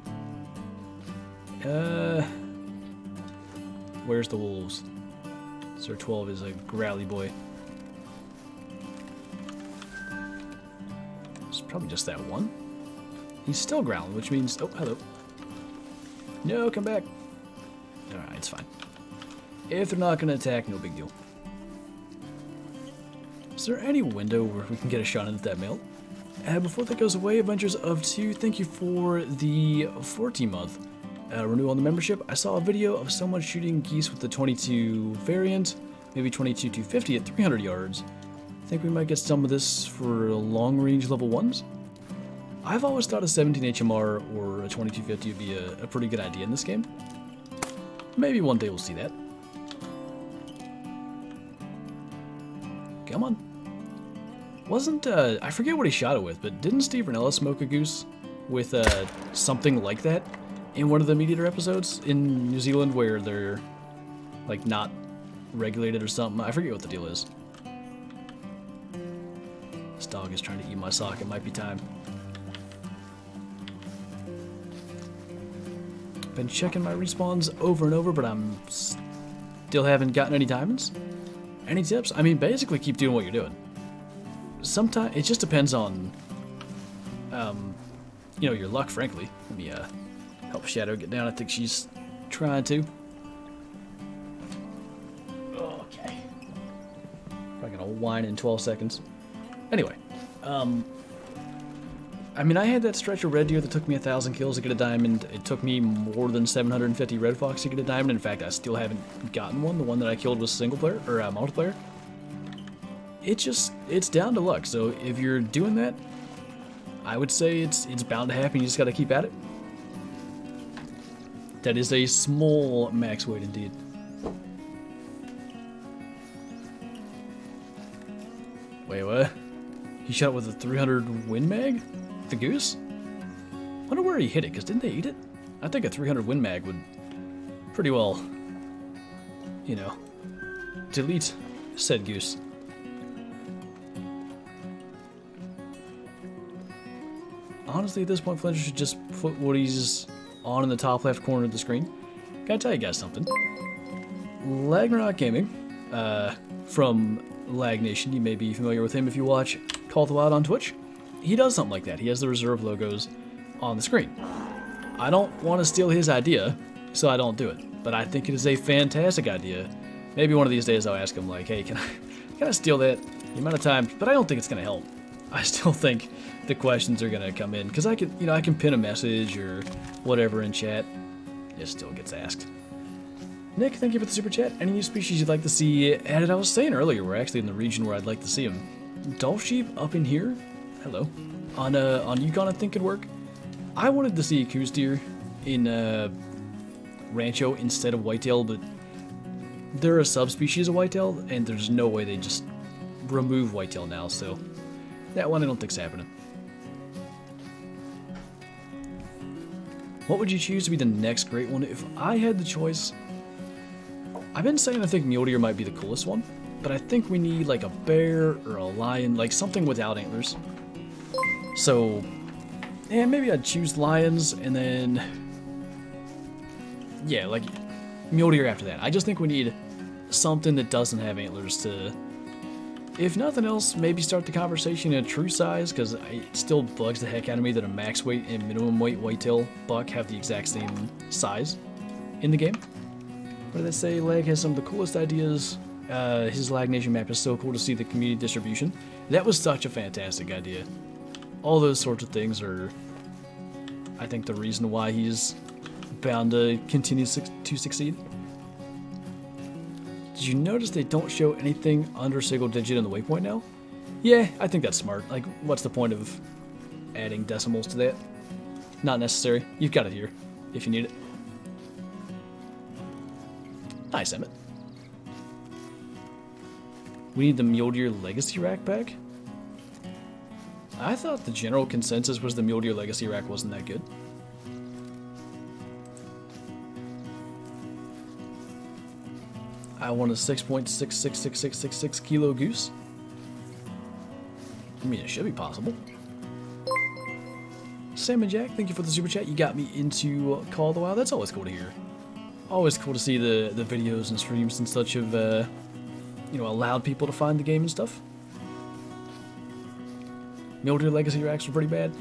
Where's the wolves? Sir 12 is a growly boy. It's probably just that one. He's still growling, which means... Oh, hello. No, come back. Alright, it's fine. If they're not going to attack, no big deal. Is there any window where we can get a shot at that mail? Before that goes away, Adventures of 2, thank you for the 14-month renewal on the membership. I saw a video of someone shooting geese with the 22 variant, maybe 22-250 at 300 yards. Think we might get some of this for long-range level 1s? I've always thought a 17 HMR or a 2250 would be a pretty good idea in this game. Maybe one day we'll see that. Come on. Wasn't, I forget what he shot it with, but didn't Steve Ranella smoke a goose with something like that in one of the MeatEater episodes in New Zealand where they're, like, not regulated or something? I forget what the deal is. This dog is trying to eat my sock. It might be time. Been checking my respawns over and over, but I'm still haven't gotten any diamonds. Any tips? I mean, basically keep doing what you're doing. Sometimes it just depends on, you know, your luck, frankly. Let me help Shadow get down. I think she's trying to. Okay. Probably gonna whine in 12 seconds. Anyway, I mean, I had that stretch of red deer that took me 1,000 kills to get a diamond. It took me more than 750 red fox to get a diamond. In fact, I still haven't gotten one. The one that I killed was single player, or multiplayer. It's down to luck. So if you're doing that, I would say it's bound to happen. You just gotta keep at it. That is a small max weight indeed. Wait, what? He shot with a 300 Win Mag? The goose? I wonder where he hit it, because didn't they eat it? I think a 300 Win Mag would pretty well, you know, delete said goose. Honestly, at this point, Flinter should just put what he's on in the top left corner of the screen. Gotta tell you guys something. Ragnarok Gaming, from Lag Nation, you may be familiar with him if you watch Call of the Wild on Twitch. He does something like that. He has the reserve logos on the screen. I don't want to steal his idea, so I don't do it. But I think it is a fantastic idea. Maybe one of these days I'll ask him, like, hey, can I steal that? The amount of time, but I don't think it's gonna help. I still think the questions are gonna come in because I can pin a message or whatever in chat. It still gets asked. Nick, thank you for the super chat. Any new species you'd like to see added? I was saying earlier, we're actually in the region where I'd like to see them. Dolph sheep up in here. Hello. On Yukon, I think could work. I wanted to see a coos deer in Rancho instead of whitetail, but they're a subspecies of whitetail, and there's no way they just remove whitetail now, so that one I don't think's happening. What would you choose to be the next great one? If I had the choice, I've been saying I think mule deer might be the coolest one, but I think we need like a bear or a lion, like something without antlers. So, yeah, maybe I'd choose lions and then, yeah, like mule deer after that. I just think we need something that doesn't have antlers to, if nothing else, maybe start the conversation in a true size, because it still bugs the heck out of me that a max weight and minimum weight whitetail buck have the exact same size in the game. What did they say? Lag has some of the coolest ideas. His Lag Nation map is so cool to see the community distribution. That was such a fantastic idea. All those sorts of things are, I think, the reason why he's bound to continue to succeed. Did you notice they don't show anything under single digit in the waypoint now? Yeah, I think that's smart. Like, what's the point of adding decimals to that? Not necessary. You've got it here, if you need it. Nice, Emmett. We need the Mule Deer Legacy Rack back? I thought the general consensus was the Mule Deer Legacy Rack wasn't that good. I want a 6.666666 kilo goose. I mean, it should be possible. Sam and Jack, thank you for the super chat. You got me into Call of the Wild. That's always cool to hear. Always cool to see the videos and streams and such have, you know, allowed people to find the game and stuff. Mule Deer Legacy racks were pretty bad.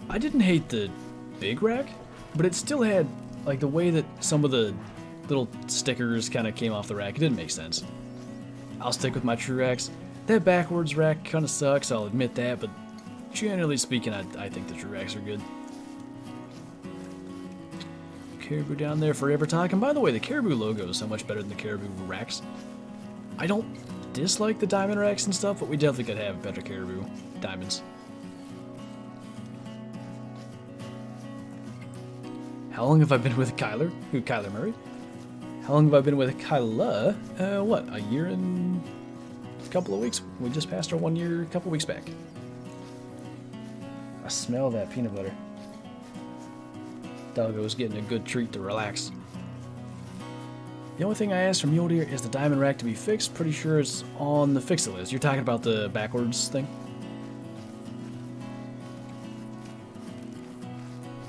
I didn't hate the big rack, but it still had, like, the way that some of the little stickers kind of came off the rack. It didn't make sense. I'll stick with my true racks. That backwards rack kind of sucks, I'll admit that, but generally speaking, I think the true racks are good. Caribou down there forever talking. By the way, the Caribou logo is so much better than the Caribou racks. I don't dislike the diamond racks and stuff, but we definitely could have better Caribou diamonds. How long have I been with Kyler? Who, Kyler Murray? How long have I been with Kyla? What, a year and a couple of weeks? We just passed our 1 year a couple weeks back. I smell that peanut butter. Doggo's getting a good treat to relax. The only thing I asked from Mule Deer is the diamond rack to be fixed. Pretty sure it's on the fix it list. You're talking about the backwards thing?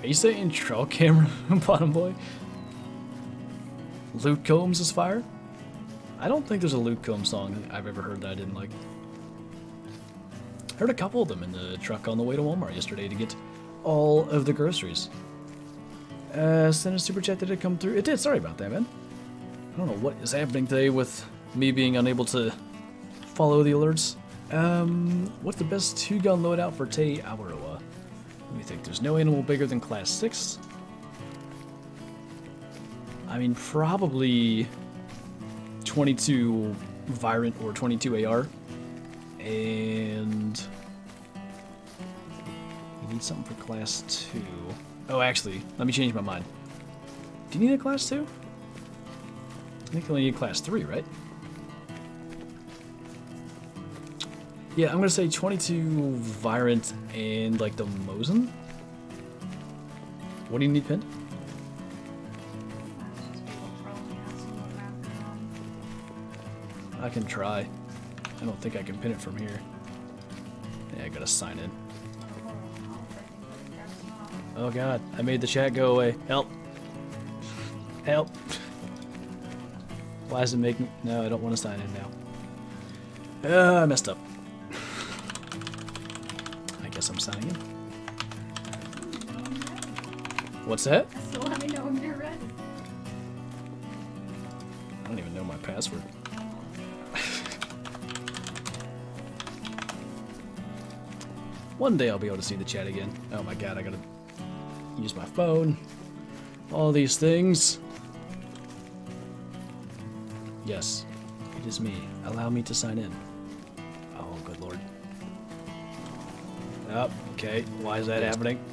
Are you saying trail camera, bottom boy? Luke Combs is fire? I don't think there's a Luke Combs song I've ever heard that I didn't like. Heard a couple of them in the truck on the way to Walmart yesterday to get all of the groceries. Send a super chat, did it come through? It did, sorry about that, man. I don't know what is happening today with me being unable to follow the alerts. What's the best 2-gun loadout for Te Aurora? Let me think, there's no animal bigger than class 6. I mean, probably 22 Virant or 22 AR. And we need something for class 2. Oh, actually, let me change my mind. Do you need a class 2? I think you only need class 3, right? Yeah, I'm gonna say 22 Virant and like the Mosin. What do you need pinned? I can try. I don't think I can pin it from here. Yeah, I gotta sign in. Oh god, I made the chat go away. Help. Help. Why is it making... No, I don't want to sign in now. I messed up. I guess I'm signing in. What's that? So let me know when you're ready. I don't even know my password. One day I'll be able to see the chat again. Oh my god, I gotta use my phone. All these things. Yes, it is me. Allow me to sign in. Oh, good lord. Oh, okay. Why is that happening?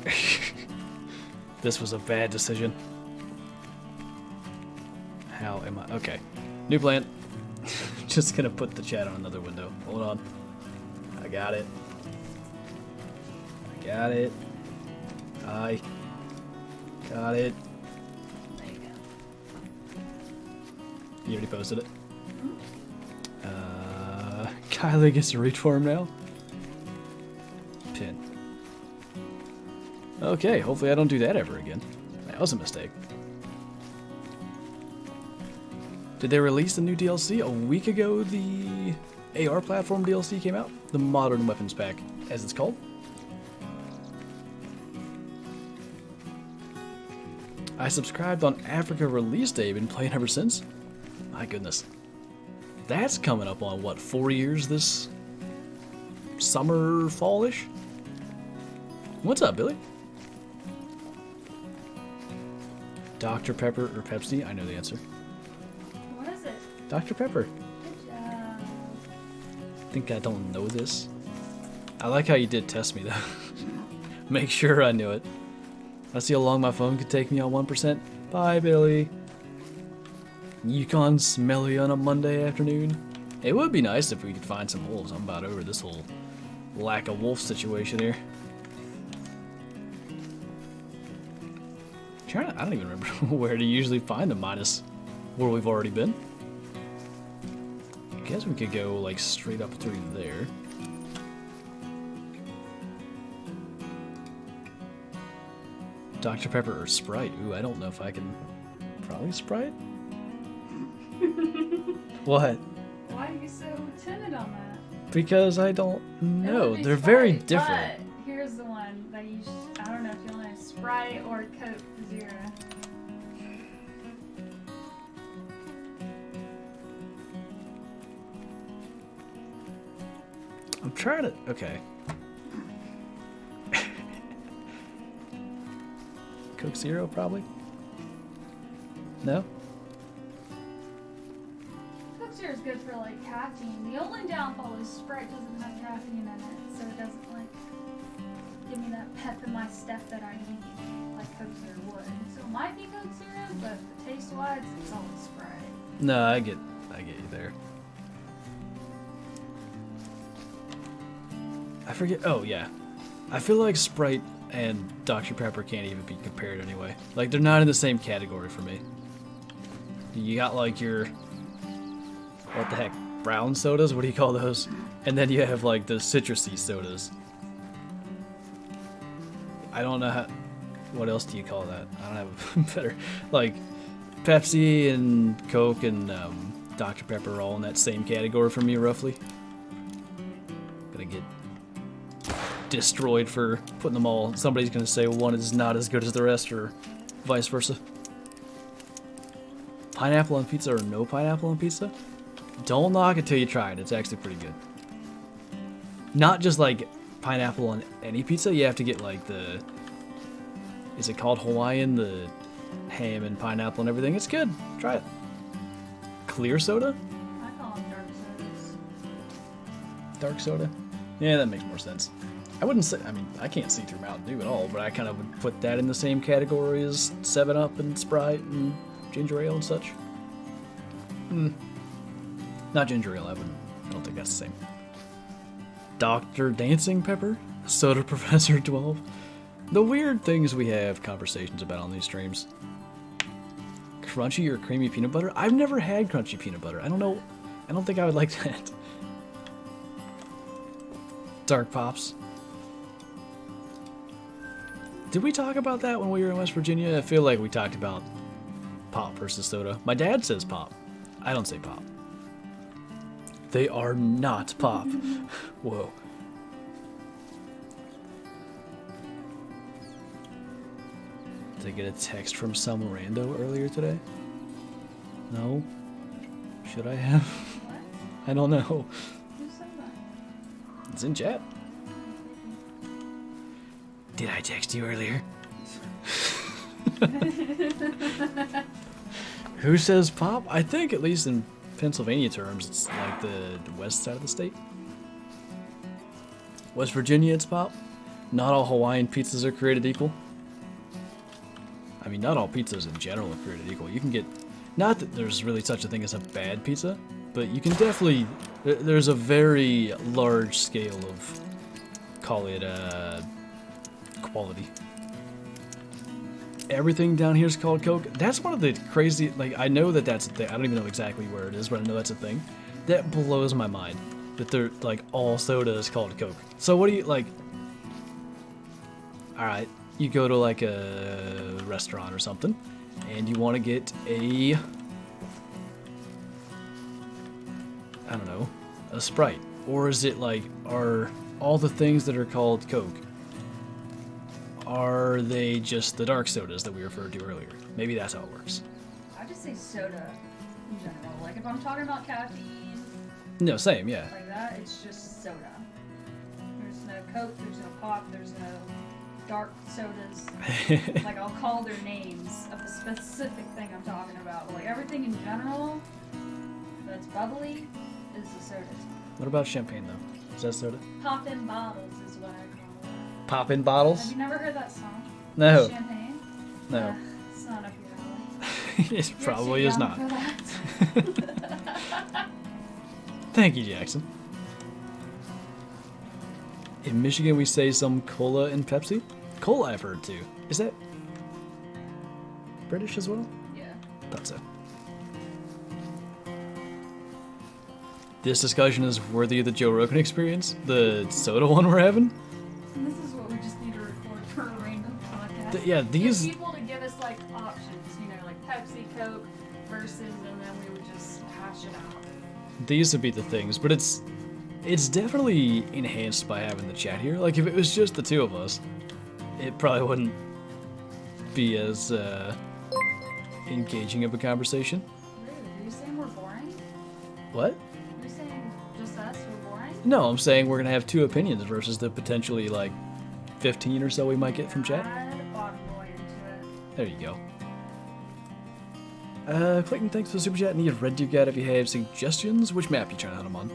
This was a bad decision. How am I? Okay. New plan. Just gonna put the chat on another window. Hold on. I got it. I got it. I got it. There you go. You already posted it? Kylie gets to reform now. Pin. Okay, hopefully I don't do that ever again. That was a mistake. Did they release the new DLC? A week ago the AR platform DLC came out? The Modern Weapons Pack, as it's called. I subscribed on Africa release day, been playing ever since. My goodness. That's coming up on, what, 4 years this summer, fall-ish? What's up, Billy? Dr. Pepper or Pepsi? I know the answer. What is it? Dr. Pepper. Good job. Think I don't know this? I like how you did test me, though. Make sure I knew it. I see how long my phone could take me on 1%. Bye, Billy. Yukon smelly on a Monday afternoon. It would be nice if we could find some wolves. I'm about over this whole lack of wolf situation here. I don't even remember where to usually find them minus where we've already been. I guess we could go like straight up through there. Dr. Pepper or Sprite? Ooh, I don't know if I can... Probably Sprite? What? Why are you so timid on that? Because I don't It know. would be They're very Sprite, different. But here's the one that you I don't know if you want Sprite or Coke Zero. I'm trying to... Okay. Coke Zero, probably? No? Coke Zero is good for like caffeine. The only downfall is Sprite doesn't have caffeine in it, so it doesn't like give me that pep in my step that I need, like Coke Zero would. So it might be Coke Zero, but taste-wise, it's always Sprite. No, I get you there. I forget. Oh, yeah. I feel like Sprite and Dr. Pepper can't even be compared anyway. Like, they're not in the same category for me. You got, like, your... What the heck? Brown sodas? What do you call those? And then you have, like, the citrusy sodas. I don't know how... What else do you call that? I don't have a better... Like, Pepsi and Coke and Dr. Pepper are all in that same category for me, roughly. Gonna get destroyed for putting them all. Somebody's gonna say one is not as good as the rest, or vice versa. Pineapple on pizza or no pineapple on pizza? Don't knock it till you try it. It's actually pretty good. Not just like pineapple on any pizza. You have to get like the... Is it called Hawaiian? The ham and pineapple and everything. It's good. Try it. Clear soda? I call them dark sodas. Dark soda? Yeah, that makes more sense. I wouldn't say, I mean, I can't see through Mountain Dew at all, but I kind of would put that in the same category as 7-Up and Sprite and ginger ale and such. Not ginger ale, I don't think that's the same. Dr. Dancing Pepper? Soda Professor 12? The weird things we have conversations about on these streams. Crunchy or creamy peanut butter? I've never had crunchy peanut butter. I don't know. I don't think I would like that. Dark Pops. Did we talk about that when we were in West Virginia? I feel like we talked about pop versus soda. My dad says pop. I don't say pop. They are not pop. Whoa. Did I get a text from some rando earlier today? No? Should I have? What? I don't know. Who said that? It's in chat. Did I text you earlier? Who says pop? I think at least in Pennsylvania terms, it's like the west side of the state. West Virginia, it's pop. Not all Hawaiian pizzas are created equal. I mean, not all pizzas in general are created equal. You can get, not that there's really such a thing as a bad pizza, but you can definitely, there's a very large scale of, call it, quality. Everything down here is called Coke. That's one of the crazy, like, I know that that's a thing. I don't even know exactly where it is, but I know that's a thing. That blows my mind, that they're, like, all soda is called Coke. So what do you, like, alright, you go to, like, a restaurant or something, and you want to get a, I don't know, a Sprite. Or is it, like, are all the things that are called Coke, are they just the dark sodas that we referred to earlier? Maybe that's how it works. I just say soda in general. Like if I'm talking about caffeine, No, same, yeah. like that, it's just soda. There's no Coke, there's no pop, there's no dark sodas. Like I'll call their names of the specific thing I'm talking about. But like everything in general that's bubbly is a soda. What about champagne, though? Is that soda? Poppin' bottles is what I call it. Pop in bottles? Have you never heard that song? No. Champagne? No. It's not up your alley. It probably You're is too not. young for that. Thank you, Jackson. In Michigan, we say some cola and Pepsi. Cola, I've heard too. Is that British as well? Yeah. Thought so. This discussion is worthy of the Joe Rogan experience. The soda one we're having. And this is what we just need to record for a random podcast. Yeah, Get these. people to give us like options, you know, like Pepsi, Coke, versus, and then we would just hash it out. These would be the things, but it's definitely enhanced by having the chat here. Like if it was just the two of us, it probably wouldn't be as engaging of a conversation. Rude. Are you saying we're boring? What? Are you saying just us, we're boring? No, I'm saying we're gonna have two opinions versus the potentially like 15 or so we might get from chat. Add bottom boy into it. There you go. Clayton, thanks for the super chat. Need a red dude guide if you have suggestions. Which map you trying to hunt them on?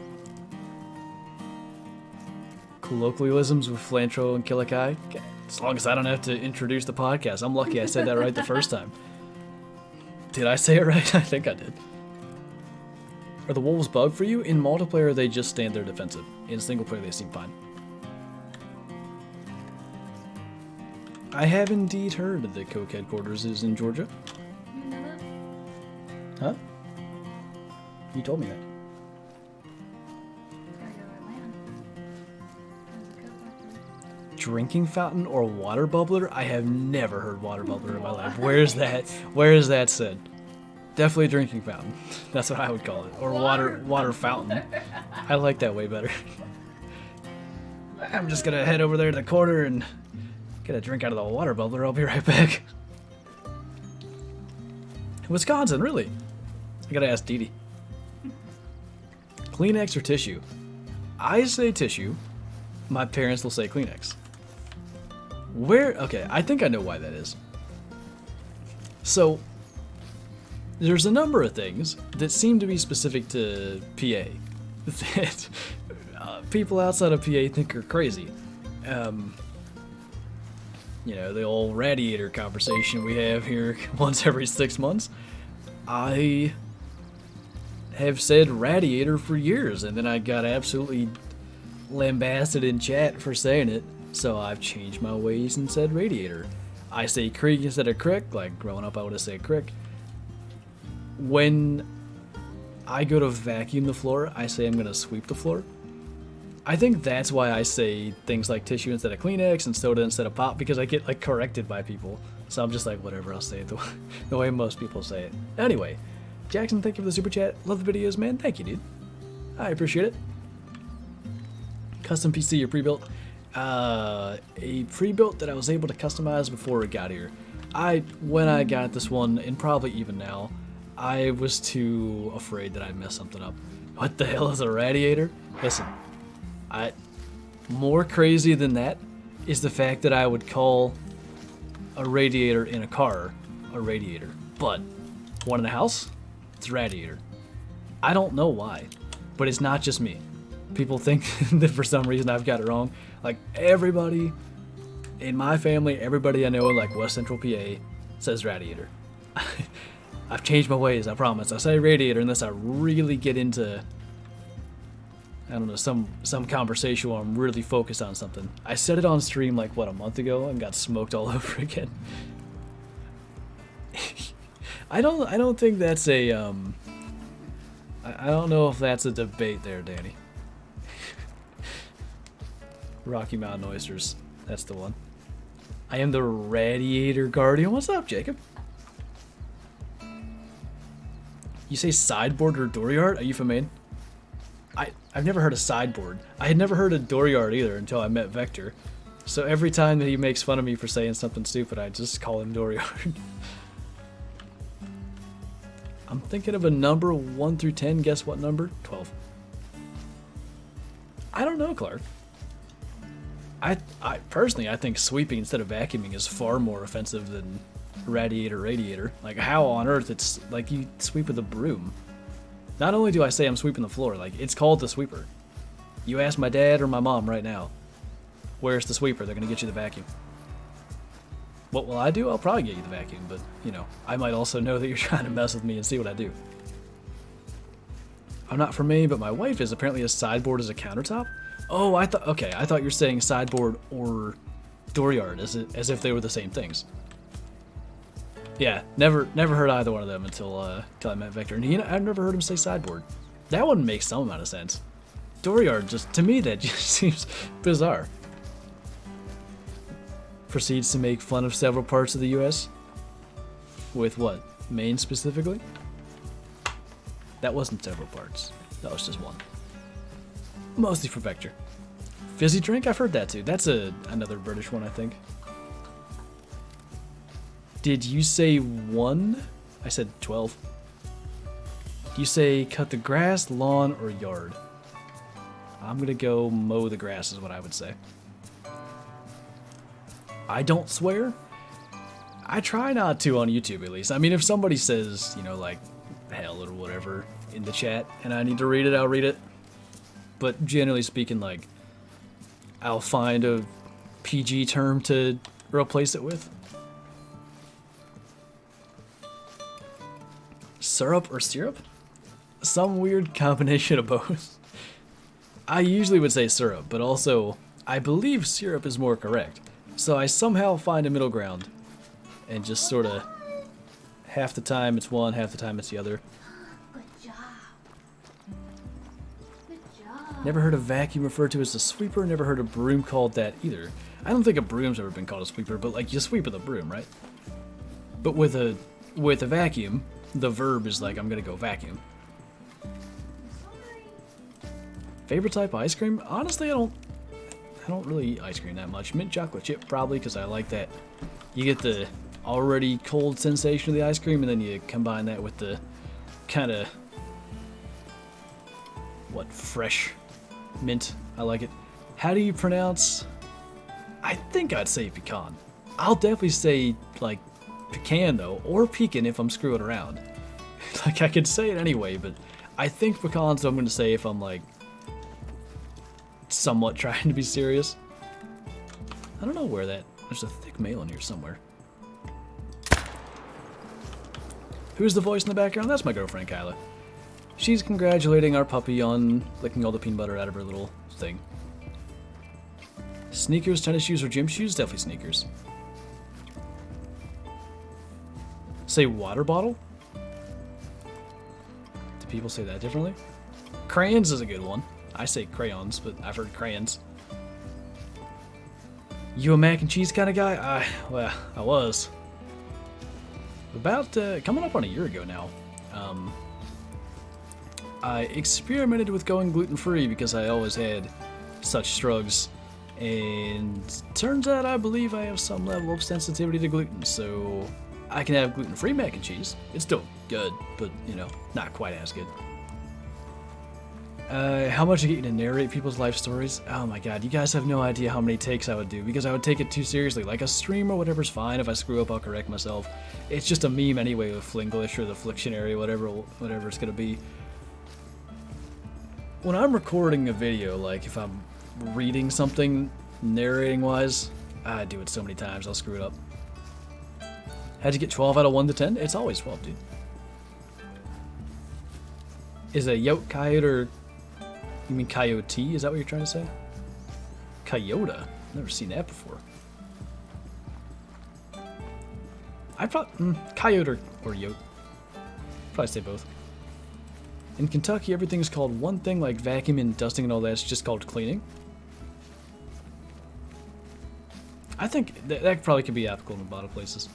Colloquialisms with Flinter and Killikai. As long as I don't have to introduce the podcast. I'm lucky I said that right the first time. Did I say it right? I think I did. Are the wolves bugged for you? In multiplayer, they just stand there defensive. In single player, they seem fine. I have indeed heard that Coke headquarters is in Georgia. You know that? Huh? You told me that. Gotta go to Atlanta. There's a Coke factory. Drinking fountain or water bubbler? I have never heard water bubbler in my life. Where's that? Where is that said? Definitely drinking fountain. That's what I would call it. Or water fountain. I like that way better. I'm just gonna head over there to the corner and get a drink out of the water bubbler. I'll be right back. Wisconsin, really? I gotta ask Dee Dee. Kleenex or tissue? I say tissue. My parents will say Kleenex. Where? Okay, I think I know why that is. So, there's a number of things that seem to be specific to PA that people outside of PA think are crazy. You know, the old radiator conversation we have here once every 6 months. I have said radiator for years, and then I got absolutely lambasted in chat for saying it, so I've changed my ways and said radiator. I say creek instead of crick, like growing up I would have said crick. When I go to vacuum the floor, I say I'm gonna sweep the floor. I think that's why I say things like tissue instead of Kleenex and soda instead of pop, because I get like corrected by people. So I'm just like, whatever, I'll say it the way most people say it. Anyway, Jackson, thank you for the super chat. Love the videos, man. Thank you, dude. I appreciate it. Custom PC or pre-built? A pre-built that I was able to customize before it got here. When I got this one, and probably even now, I was too afraid that I'd mess something up. What the hell is a radiator? Listen, more crazy than that is the fact that I would call a radiator in a car a radiator, but one in the house, it's a radiator. I don't know why, but it's not just me. People think that for some reason I've got it wrong. Like everybody in my family, everybody I know in like West Central PA says radiator. I've changed my ways, I promise. I say radiator unless I really get into, I don't know, some conversation where I'm really focused on something. I said it on stream like what, a month ago, and got smoked all over again. I don't think that's a I don't know if that's a debate there, Danny. Rocky Mountain Oysters, that's the one. I am the Radiator Guardian. What's up, Jacob? You say sideboard or dooryard? Are you familiar? I've never heard of sideboard. I had never heard of dooryard either until I met Vector. So every time that he makes fun of me for saying something stupid, I just call him dooryard. I'm thinking of a number 1 through 10. Guess what number? 12. I don't know, Clark. I personally, I think sweeping instead of vacuuming is far more offensive than radiator. Like, how on earth it's like you sweep with a broom? Not only do I say I'm sweeping the floor, like, it's called the sweeper. You ask my dad or my mom right now, where's the sweeper? They're gonna get you the vacuum. What will I do? I'll probably get you the vacuum, but, you know, I might also know that you're trying to mess with me and see what I do. I'm not for me, but my wife is. Apparently a sideboard is a countertop. Oh, I thought you're saying sideboard or dooryard as if they were the same things. Yeah, never heard either one of them until I met Victor. And I've never heard him say sideboard. That one makes some amount of sense. Dooryard, just to me, that just seems bizarre. Proceeds to make fun of several parts of the U.S. With what? Maine specifically? That wasn't several parts. That was just one. Mostly for Vector. Fizzy drink? I've heard that too. That's another British one, I think. Did you say 1? I said 12. Do you say cut the grass, lawn, or yard? I'm gonna go mow the grass is what I would say. I don't swear. I try not to on YouTube, at least. I mean, if somebody says, you know, like, hell or whatever in the chat and I need to read it, I'll read it. But generally speaking, like, I'll find a PG term to replace it with. Syrup or syrup? Some weird combination of both. I usually would say syrup, but also I believe syrup is more correct. So I somehow find a middle ground and just sort of half the time it's one, half the time it's the other. Good job. Good job. Never heard a vacuum referred to as a sweeper, never heard a broom called that either. I don't think a broom's ever been called a sweeper, but like you sweep with a broom, right? But with a vacuum, the verb is like, I'm gonna go vacuum. Favorite type of ice cream? Honestly, I don't really eat ice cream that much. Mint chocolate chip probably, because I like that. You get the already cold sensation of the ice cream, and then you combine that with the kind of, what, fresh mint. I like it. How do you pronounce? I think I'd say pecan. I'll definitely say, like, pecan, though, or pecan if I'm screwing around. Like, I could say it anyway, but I think pecan, so I'm going to say if I'm, like, somewhat trying to be serious. I don't know where that... There's a thick mail in here somewhere. Who's the voice in the background? That's my girlfriend, Kyla. She's congratulating our puppy on licking all the peanut butter out of her little thing. Sneakers, tennis shoes, or gym shoes? Definitely sneakers. Say water bottle? Do people say that differently. Crayons is a good one. I say crayons, but I've heard crayons. You a mac and cheese kind of guy? Well, I was. About coming up on a year ago now. I experimented with going gluten-free because I always had such struggles. And turns out I believe I have some level of sensitivity to gluten, so I can have gluten-free mac and cheese. It's still good, but, you know, not quite as good. How much I get you to narrate people's life stories? Oh my god, you guys have no idea how many takes I would do, because I would take it too seriously. Like, a stream or whatever's fine. If I screw up, I'll correct myself. It's just a meme anyway with Flinglish or the Flictionary, whatever it's gonna be. When I'm recording a video, like if I'm reading something narrating-wise, I do it so many times, I'll screw it up. How'd you get 12 out of 1 to 10? It's always 12, dude. Is a yoke coyote or... You mean coyote? Is that what you're trying to say? Coyote? Never seen that before. I probably... coyote or yoke. Probably say both. In Kentucky, everything's called one thing, like vacuuming and dusting and all that. It's just called cleaning. I think that probably could be applicable in a lot of places.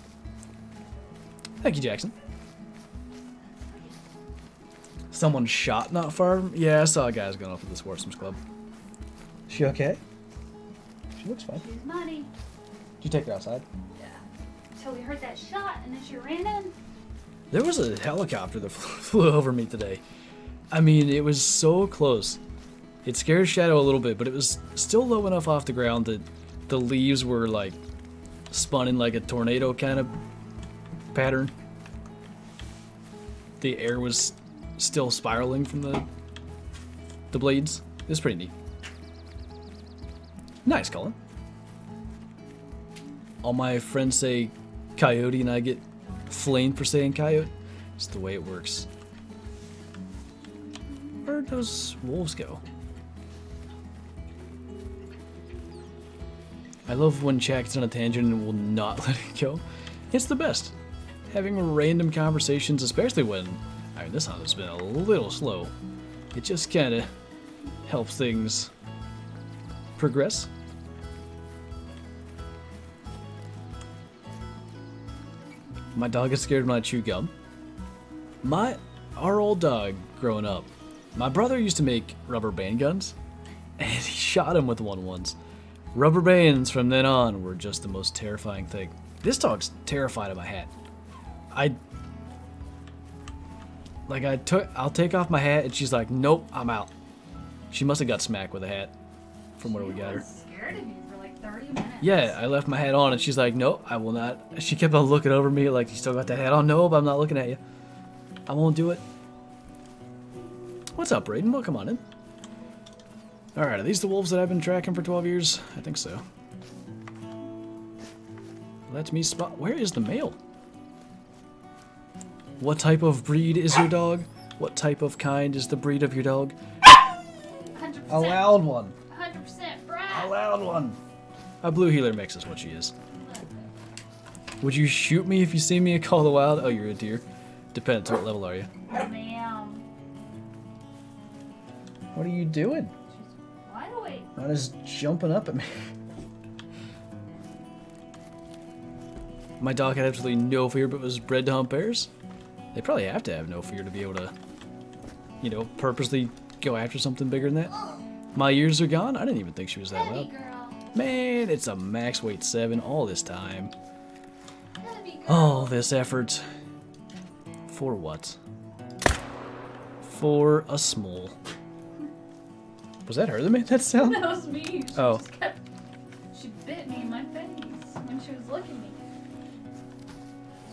Thank you, Jackson. Someone shot not far. Yeah, I saw a guy's going off at the Sportsman's Club. She okay? She looks fine. She's muddy. Did you take her outside? Yeah. So we heard that shot and then she ran in. There was a helicopter that flew over me today. I mean, it was so close. It scared Shadow a little bit, but it was still low enough off the ground that the leaves were like spun in like a tornado kind of pattern. The air was still spiraling from the blades. It was pretty neat. Nice, Colin. All my friends say coyote and I get flamed for saying coyote. It's the way it works. Where'd those wolves go? I love when Jack's on a tangent and will not let it go. It's the best. Having random conversations, especially when, I mean, this hunt has been a little slow. It just kind of helps things progress. My dog gets scared when I chew gum. Our old dog growing up, my brother used to make rubber band guns, and he shot him with one once. Rubber bands from then on were just the most terrifying thing. This dog's terrified of my hat. I'll take off my hat and she's like, nope, I'm out. She must have got smacked with a hat from where we got her. She was scared of you for like 30 minutes. Yeah, I left my hat on and she's like, nope, I will not. She kept on looking over me like, you still got that hat on? Nope, I'm not looking at you. I won't do it. What's up, Brayden? Well, come on in. Alright, are these the wolves that I've been tracking for 12 years? I think so. Let me spot. Where is the male? What type of breed is your dog? What type of kind is the breed of your dog? 100%. A loud one. 100% brat. A loud one. A blue heeler mix is what she is. Would you shoot me if you see me call the wild? Oh, you're a deer. Depends. What level are you? Ma'am. What are you doing? She's wide awake. Not just jumping up at me. My dog had absolutely no fear but was bred to hunt bears. They probably have to have no fear to be able to, you know, purposely go after something bigger than that. My ears are gone? I didn't even think she was that Heavy loud. girl. Man, it's a max weight 7 all this time. Heavy girl. All this effort. For what? For a small. Was that her that made that sound? That was me. She Oh. just kept, she bit me in my face when she was looking at me.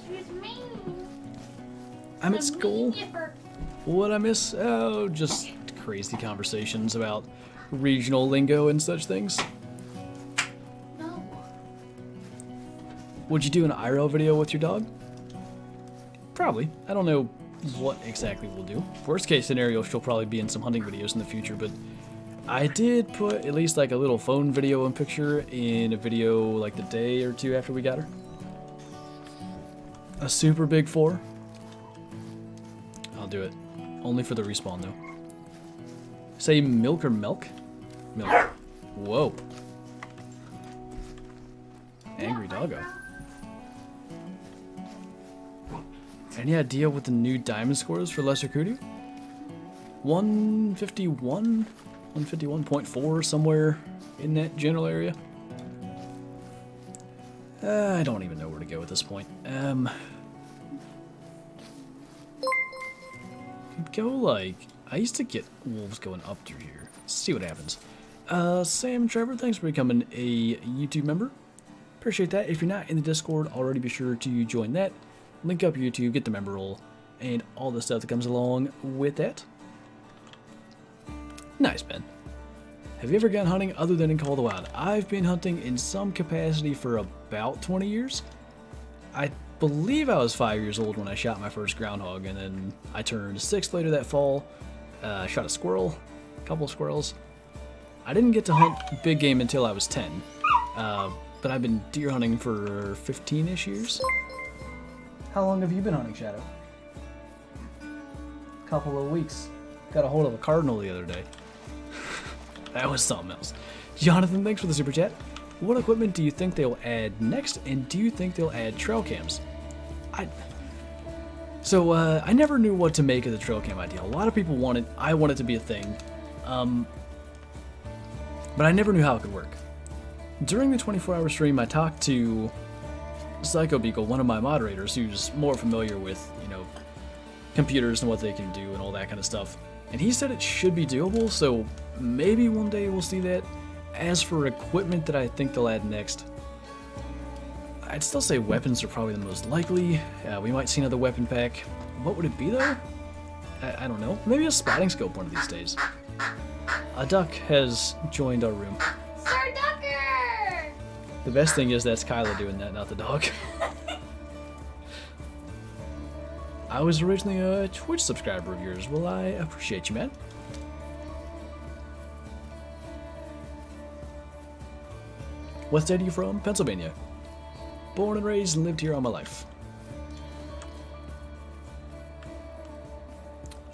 She was mean. I'm at A school. mean gipper. What'd I miss? Oh, just crazy conversations about regional lingo and such things. No. Would you do an IRL video with your dog? Probably. I don't know what exactly we'll do. Worst case scenario, she'll probably be in some hunting videos in the future, but I did put at least like a little phone video and picture in a video like the day or two after we got her. A super big 4. I'll do it. Only for the respawn, though. Say milk or milk? Milk. Whoa. Angry doggo. Any idea what the new diamond score is for Lesser Kudu? 151? 151.4, somewhere in that general area. I don't even know where to go at this point. Could go like, I used to get wolves going up through here. Let's see what happens. Sam Trevor, thanks for becoming a YouTube member. Appreciate that. If you're not in the Discord already, be sure to join that. Link up YouTube, get the member role, and all the stuff that comes along with that. Nice, Ben. Have you ever gone hunting other than in Call of the Wild? I've been hunting in some capacity for about 20 years. I believe I was 5 years old when I shot my first groundhog, and then I turned 6 later that fall. Shot a squirrel, a couple of squirrels. I didn't get to hunt big game until I was 10, but I've been deer hunting for 15-ish years. How long have you been hunting, Shadow? Couple of weeks. Got a hold of a cardinal the other day. That was something else. Jonathan, thanks for the super chat. What equipment do you think they'll add next, and do you think they'll add trail cams? I never knew what to make of the trail cam idea. A lot of people want it. I want it to be a thing. But I never knew how it could work. During the 24-hour stream, I talked to Psycho Beagle, one of my moderators, who's more familiar with, you know, computers and what they can do and all that kind of stuff. And he said it should be doable, so maybe one day we'll see that. As for equipment that I think they'll add next, I'd still say weapons are probably the most likely. We might see another weapon pack. What would it be though? I don't know. Maybe a spotting scope one of these days. A duck has joined our room. Sir Ducker! The best thing is that's Kyla doing that, not the dog. I was originally a Twitch subscriber of yours. Well, I appreciate you, man. What state are you from? Pennsylvania. Born and raised and lived here all my life.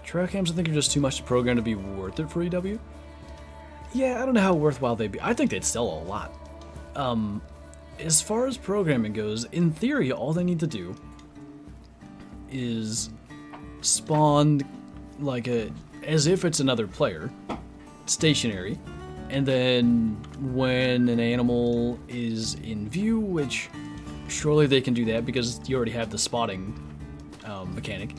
Trail cams, I think, are just too much to program to be worth it for EW. Yeah, I don't know how worthwhile they'd be. I think they'd sell a lot. As far as programming goes, in theory, all they need to do is spawn like as if it's another player, stationary, and then when an animal is in view, which surely they can do that because you already have the spotting mechanic,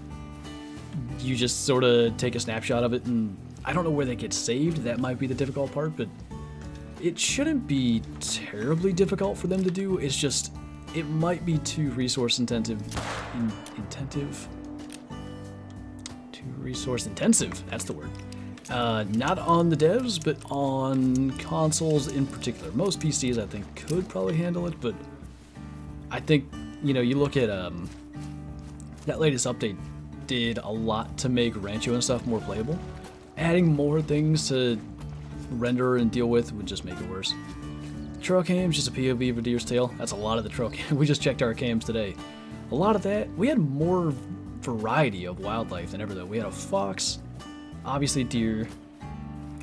you just sort of take a snapshot of it, and I don't know where they get saved. That might be the difficult part, but it shouldn't be terribly difficult for them to do. It's just, it might be too resource intensive. Too resource intensive, that's the word. Not on the devs, but on consoles in particular. Most PCs, I think, could probably handle it, but I think, you know, you look at that latest update did a lot to make Rancho and stuff more playable. Adding more things to render and deal with would just make it worse. Trail cams, just a POV of a deer's tail. That's a lot of the trail cams. We just checked our cams today. A lot of that. We had more variety of wildlife than ever, though. We had a fox, obviously deer,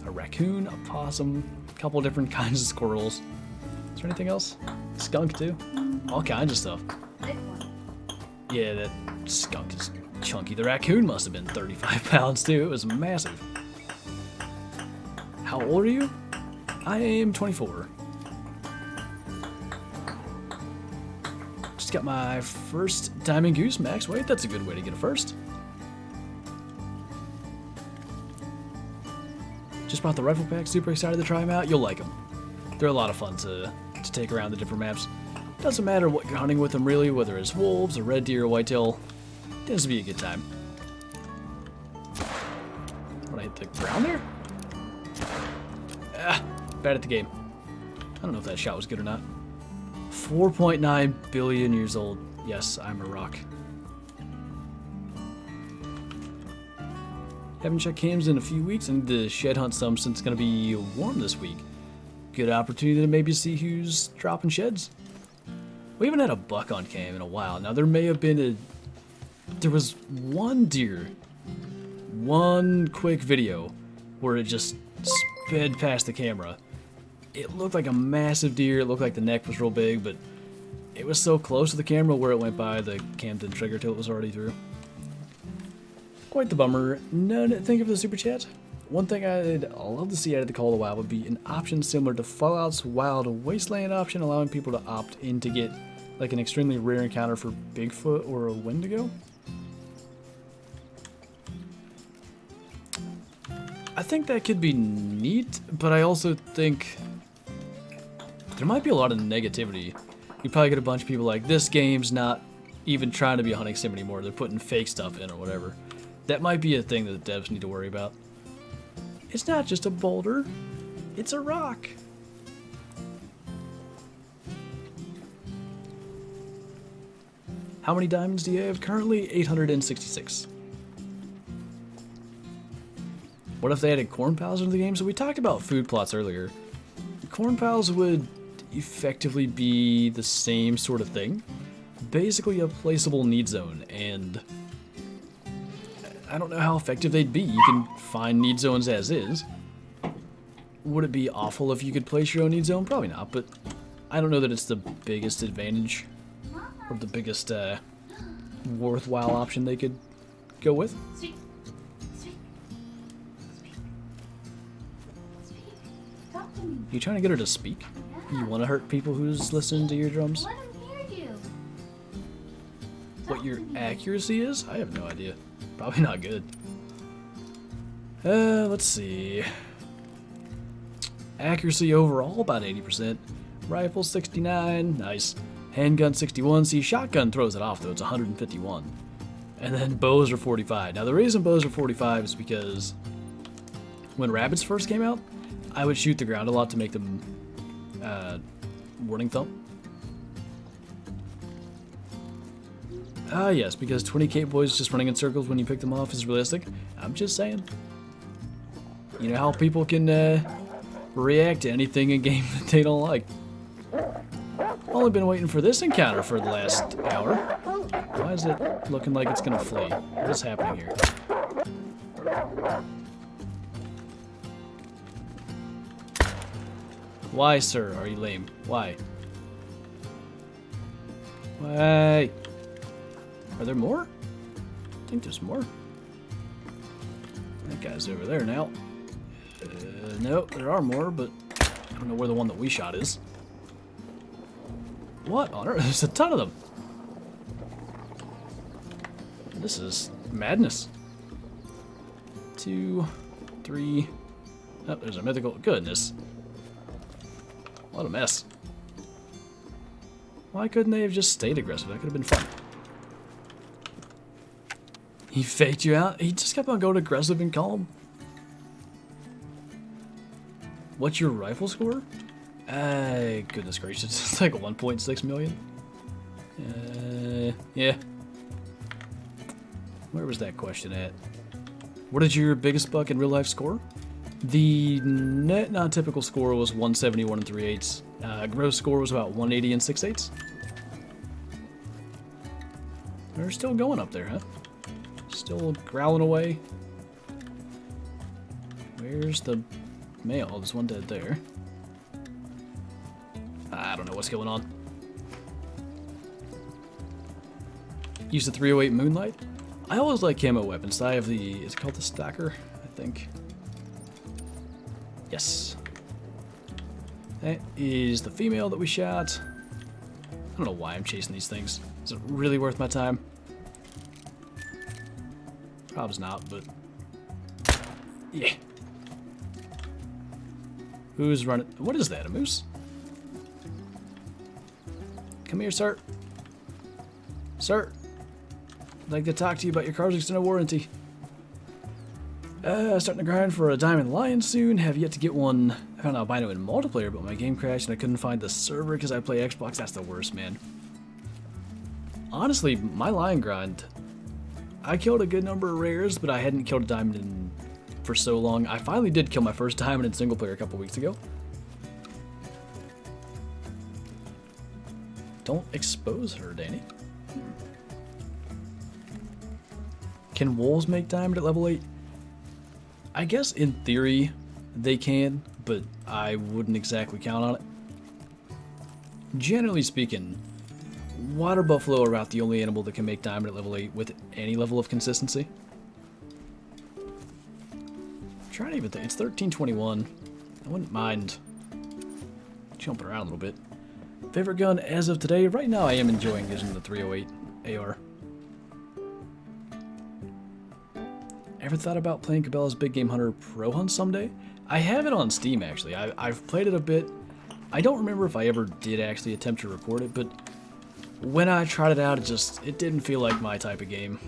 a raccoon, a possum, a couple different kinds of squirrels. Is there anything else? Skunk, too. All kinds of stuff. Big one. Yeah, that skunk is chunky. The raccoon must have been 35 pounds, too. It was massive. How old are you? I am 24. Just got my first diamond goose max weight. That's a good way to get a first. Just bought the rifle pack. Super excited to try them out. You'll like them. They're a lot of fun to take around the different maps. Doesn't matter what you're hunting with them, really, whether it's wolves, or red deer, or whitetail. Tends to be a good time. When I hit the ground there? Ah, bad at the game. I don't know if that shot was good or not. 4.9 billion years old. Yes, I'm a rock. Haven't checked cams in a few weeks, and the shed hunt some since it's going to be warm this week. Good opportunity to maybe see who's dropping sheds. We haven't had a buck on cam in a while. Now, there may have been there was one deer one quick video where it just sped past the camera. It looked like a massive deer, it looked like the neck was real big, but it was so close to the camera where it went by, the cam didn't trigger till it was already through. Quite the bummer. No, thank you for the super chat. One thing I'd love to see out of the Call of the Wild would be an option similar to Fallout's Wild Wasteland option, allowing people to opt in to get like an extremely rare encounter for Bigfoot or a Wendigo. I think that could be neat, but I also think there might be a lot of negativity. You probably get a bunch of people like, this game's not even trying to be a hunting sim anymore, they're putting fake stuff in or whatever. That might be a thing that the devs need to worry about. It's not just a boulder, it's a rock. How many diamonds do you have? Currently 866. What if they added corn pals into the game? So we talked about food plots earlier. Corn pals would effectively be the same sort of thing. Basically a placeable need zone, and I don't know how effective they'd be. You can find need zones as is. Would it be awful if you could place your own need zone? Probably not, but I don't know that it's the biggest advantage or the biggest worthwhile option they could go with. Speak. Speak. Speak. Speak. Talk to me. You trying to get her to speak? Yeah. You want to hurt people who's listening to your drums? Let him hear you. What your accuracy is? I have no idea. Probably not good. Let's see. Accuracy overall, about 80%. Rifle, 69. Nice. Handgun, 61. See, shotgun throws it off, though. It's 151. And then bows are 45. Now, the reason bows are 45 is because when rabbits first came out, I would shoot the ground a lot to make them warning thump. Ah, yes, because 20k boys just running in circles when you pick them off is realistic. I'm just saying. You know how people can react to anything in game that they don't like. Only been waiting for this encounter for the last hour. Why is it looking like it's gonna flee? What's happening here? Why, sir? Are you lame? Why? Why? Are there more? I think there's more. That guy's over there now. No, there are more, but I don't know where the one that we shot is. What on earth? There's a ton of them. This is madness. 2, 3. Oh, there's a mythical. Goodness. What a mess. Why couldn't they have just stayed aggressive? That could have been fun. He faked you out? He just kept on going aggressive and calm. What's your rifle score? Goodness gracious. It's like 1.6 million. Yeah. Where was that question at? What is your biggest buck in real life score? The net non-typical score was 171 and 3/8. Gross score was about 180 and 6/8. They're still going up there, huh? Still growling away. Where's the male? There's one dead there. I don't know what's going on. Use the 308 Moonlight. I always like camo weapons. So I have the, is it called the Stacker? I think. Yes. That is the female that we shot. I don't know why I'm chasing these things. Is it really worth my time? Probably not, but yeah. Who's running? What is that? A moose? Come here, sir. Sir, I'd like to talk to you about your car's extended warranty. Starting to grind for a Diamond Lion soon. Have yet to get one. I found albino in multiplayer, but my game crashed and I couldn't find the server because I play Xbox. That's the worst, man. Honestly, my lion grind, I killed a good number of rares, but I hadn't killed a diamond for so long. I finally did kill my first diamond in single player a couple weeks ago. Don't expose her, Danny. Can wolves make diamond at level 8? I guess in theory they can, but I wouldn't exactly count on it. Generally speaking, water buffalo are about the only animal that can make diamond at level 8 with any level of consistency. I'm trying to even think. It's 1321. I wouldn't mind jumping around a little bit. Favorite gun as of today? Right now I am enjoying using the 308 AR. Ever thought about playing Cabela's Big Game Hunter Pro Hunt someday? I have it on Steam actually. I've played it a bit. I don't remember if I ever did actually attempt to record it, but when I tried it out, it didn't feel like my type of game.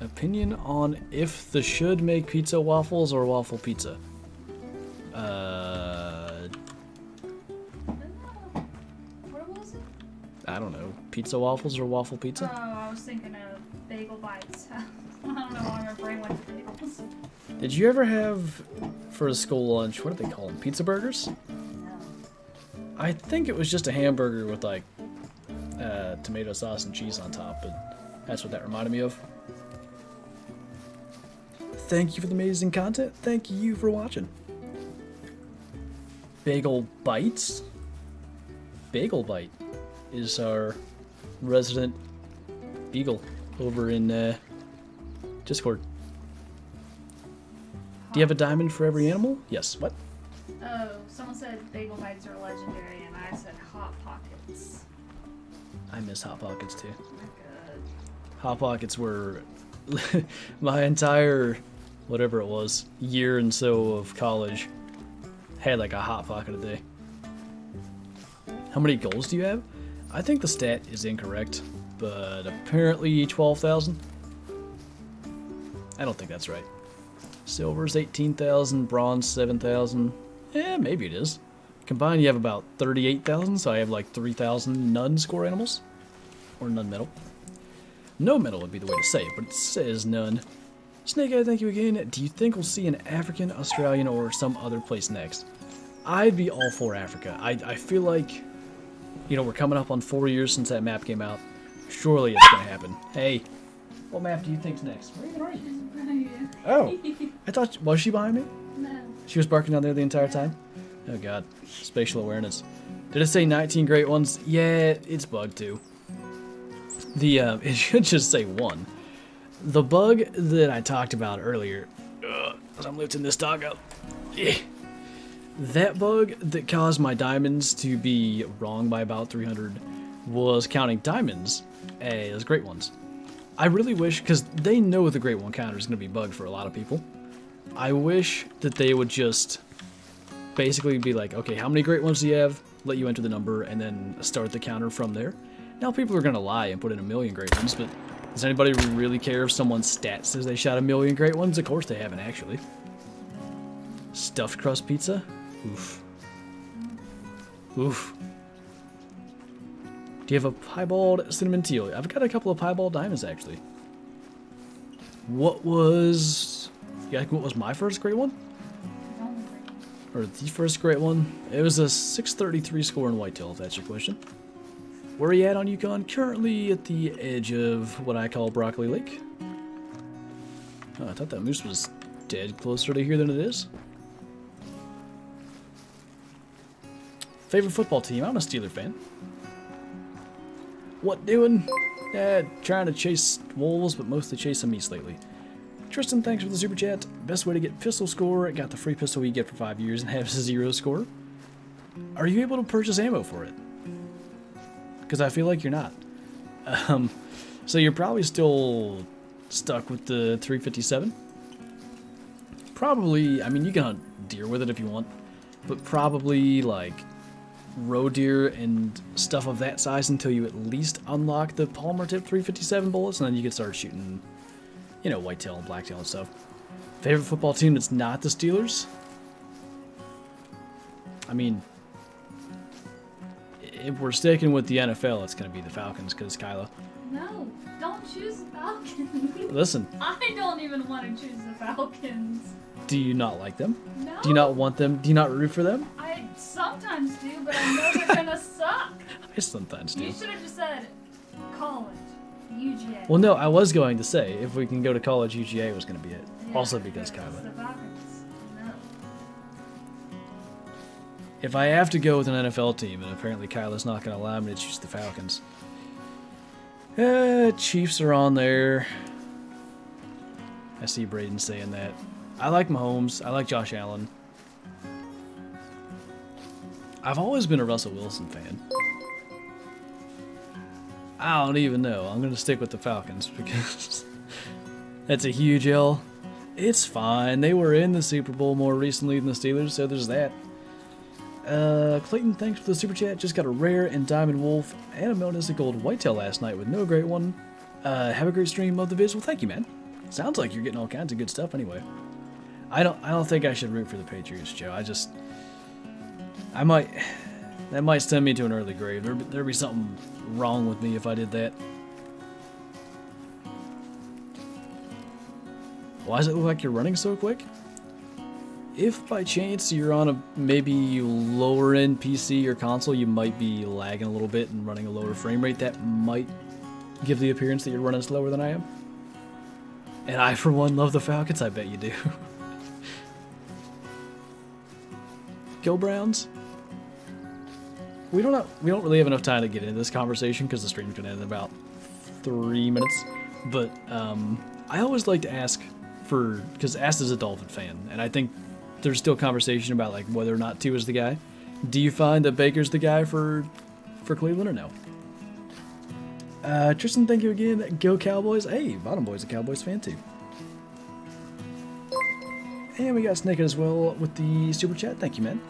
Opinion on if the should make pizza waffles or waffle pizza? What was it? I don't know. Pizza waffles or waffle pizza? Oh, I was thinking of bagel bites. I don't know why my brain went to bagels. Did you ever have, for a school lunch, what do they call them? Pizza burgers? No. I think it was just a hamburger with like tomato sauce and cheese on top, but that's what that reminded me of. Thank you for the amazing content. Thank you for watching. Bagel Bites? Bagel Bite is our resident beagle over in Discord. Do you have a diamond for every animal? Yes. What? Oh, someone said bagel bites are legendary, and I said Hot Pockets. I miss Hot Pockets too. Oh my god. Hot Pockets were my entire, whatever it was, year and so of college had like a Hot Pocket a day. How many goals do you have? I think the stat is incorrect, but apparently 12,000. I don't think that's right. Silver's 18,000, bronze 7,000. Yeah, maybe it is. Combined, you have about 38,000, so I have like 3,000 none score animals. Or none metal. No metal would be the way to say it, but it says none. Snakehead, thank you again. Do you think we'll see an African, Australian, or some other place next? I'd be all for Africa. I feel like, you know, we're coming up on 4 years since that map came out. Surely it's gonna happen. Hey, what map do you think's next? Where even are you? Oh, I thought, was she behind me? No. She was barking down there the entire time? Oh god, spatial awareness. Did it say 19 great ones? Yeah, it's bugged too. It should just say 1. The bug that I talked about earlier, as I'm lifting this dog up, that bug that caused my diamonds to be wrong by about 300 was counting diamonds as great ones. I really wish, because they know the great one counter is going to be bugged for a lot of people. I wish that they would just basically be like, okay, how many great ones do you have? Let you enter the number and then start the counter from there. Now people are going to lie and put in 1,000,000 great ones, but does anybody really care if someone's stat says they shot 1,000,000 great ones? Of course they haven't, actually. Stuffed crust pizza? Oof. Oof. Do you have a piebald cinnamon teal? I've got a couple of piebald diamonds, actually. What was my first great one? Or the first great one? It was a 633 score in whitetail, if that's your question. Where are you at on Yukon? Currently at the edge of what I call Broccoli Lake. Oh, I thought that moose was dead closer to here than it is. Favorite football team? I'm a Steeler fan. What doing? Trying to chase wolves, but mostly chasing meese lately. Tristan, thanks for the super chat. Best way to get pistol score. Got the free pistol you get for 5 years and have 0 score. Are you able to purchase ammo for it? Because I feel like you're not. So you're probably still stuck with the 357. Probably, I mean, you can hunt deer with it if you want, but probably like roe deer and stuff of that size until you at least unlock the Palmer tip 357 bullets, and then you can start shooting, you know, whitetail and blacktail and stuff. Favorite football team that's not the Steelers? I mean, if we're sticking with the NFL, it's going to be the Falcons because Kyla. No, don't choose the Falcons. Listen. I don't even want to choose the Falcons. Do you not like them? No. Do you not want them? Do you not root for them? I sometimes do, but I know they're gonna suck. I sometimes do. You should have just said college. UGA. Well, no, I was going to say, if we can go to college, UGA was going to be it. Yeah, Also because the Kyla. Falcons. No. If I have to go with an NFL team, and apparently Kyla's not going to allow me to choose the Falcons. Chiefs are on there. I see Braden saying that. I like Mahomes. I like Josh Allen. I've always been a Russell Wilson fan. I don't even know. I'm going to stick with the Falcons because that's a huge L. It's fine. They were in the Super Bowl more recently than the Steelers, so there's that. Clayton, thanks for the super chat. Just got a rare and diamond wolf and a Melnistic gold whitetail last night with no great one. Have a great stream. Love the viz. Well, thank you, man. Sounds like you're getting all kinds of good stuff anyway. I don't think I should root for the Patriots, Joe. That might send me to an early grave. There'd be something wrong with me if I did that. Why does it look like you're running so quick? If by chance you're on a maybe lower end PC or console, you might be lagging a little bit and running a lower frame rate. That might give the appearance that you're running slower than I am. And I, for one, love the Falcons. I bet you do. Go Browns. We don't really have enough time to get into this conversation because the stream's gonna end in about 3 minutes. But I always like to ask because Ast is a Dolphin fan, and I think there's still conversation about like whether or not Tua is the guy. Do you find that Baker's the guy for Cleveland or no? Tristan, thank you again. Go Cowboys. Hey, Bottom Boy's a Cowboys fan too. And we got Snake as well with the super chat. Thank you, man.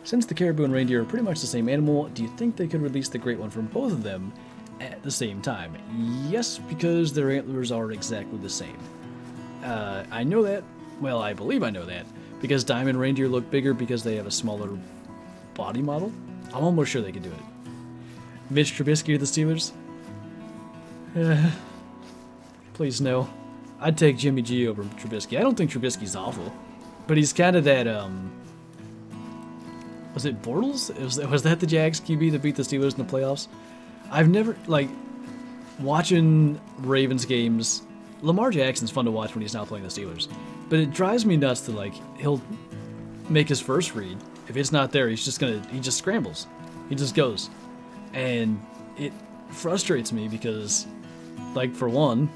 Since the Caribou and reindeer are pretty much the same animal, do you think they could release the great one from both of them at the same time? Yes, because their antlers are exactly the same. I know that. Well, I believe I know that. Because diamond reindeer look bigger because they have a smaller body model. I'm almost sure they could do it. Mitch Trubisky or the Steelers? Please no. I'd take Jimmy G over Trubisky. I don't think Trubisky's awful. But he's kind of that, was it Bortles? Was that the Jags QB that beat the Steelers in the playoffs? I've never, watching Ravens games, Lamar Jackson's fun to watch when he's not playing the Steelers. But it drives me nuts to, he'll make his first read. If it's not there, he just scrambles. He just goes. And it frustrates me because, for one,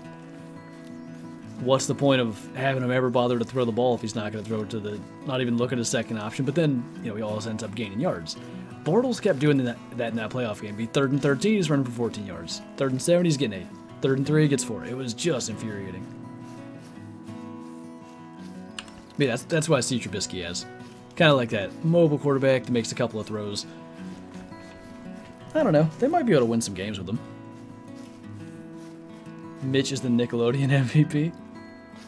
what's the point of having him ever bother to throw the ball if he's not going to throw it to not even look at his second option? But then, he always ends up gaining yards. Bortles kept doing that in that playoff game. Be 3rd and 13, he's running for 14 yards. 3rd and 7, he's getting 8. 3rd and 3, he gets 4. It was just infuriating. But yeah, that's what I see Trubisky as. Kind of like that mobile quarterback that makes a couple of throws. I don't know. They might be able to win some games with him. Mitch is the Nickelodeon MVP.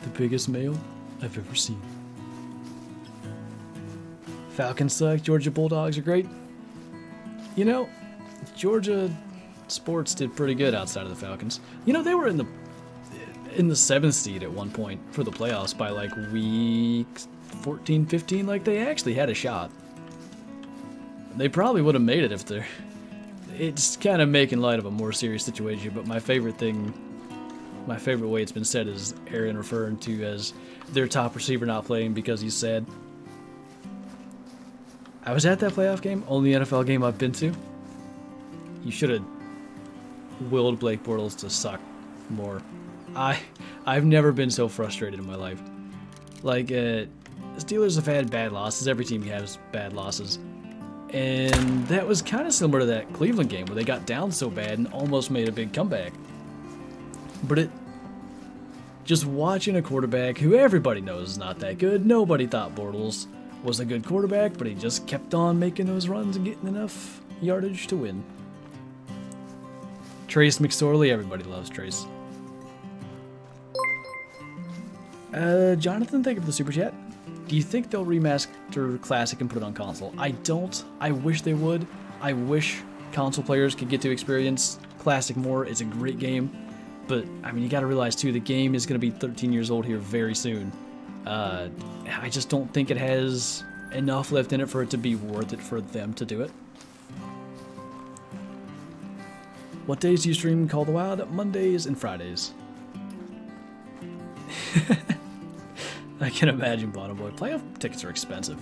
The biggest male I've ever seen. Falcons suck. Georgia Bulldogs are great. Georgia sports did pretty good outside of the Falcons. They were in the 7th seed at one point for the playoffs by week 14, 15. They actually had a shot. They probably would have made it if they're... It's kind of making light of a more serious situation, but my favorite way it's been said is Aaron referring to as their top receiver not playing because he's sad. I was at that playoff game, only NFL game I've been to. You should have willed Blake Bortles to suck more. I've never been so frustrated in my life. Steelers have had bad losses. Every team has bad losses. And that was kind of similar to that Cleveland game where they got down so bad and almost made a big comeback. But just watching a quarterback who everybody knows is not that good. Nobody thought Bortles was a good quarterback, but he just kept on making those runs and getting enough yardage to win. Trace McSorley, everybody loves Trace. Jonathan, thank you for the super chat. Do you think they'll remaster Classic and put it on console? I don't. I wish they would. I wish console players could get to experience Classic more. It's a great game. But, you gotta realize, too, the game is gonna be 13 years old here very soon. I just don't think it has enough left in it for it to be worth it for them to do it. What days do you stream Call the Wild? Mondays and Fridays. I can imagine, Bottom Boy. Playoff tickets are expensive.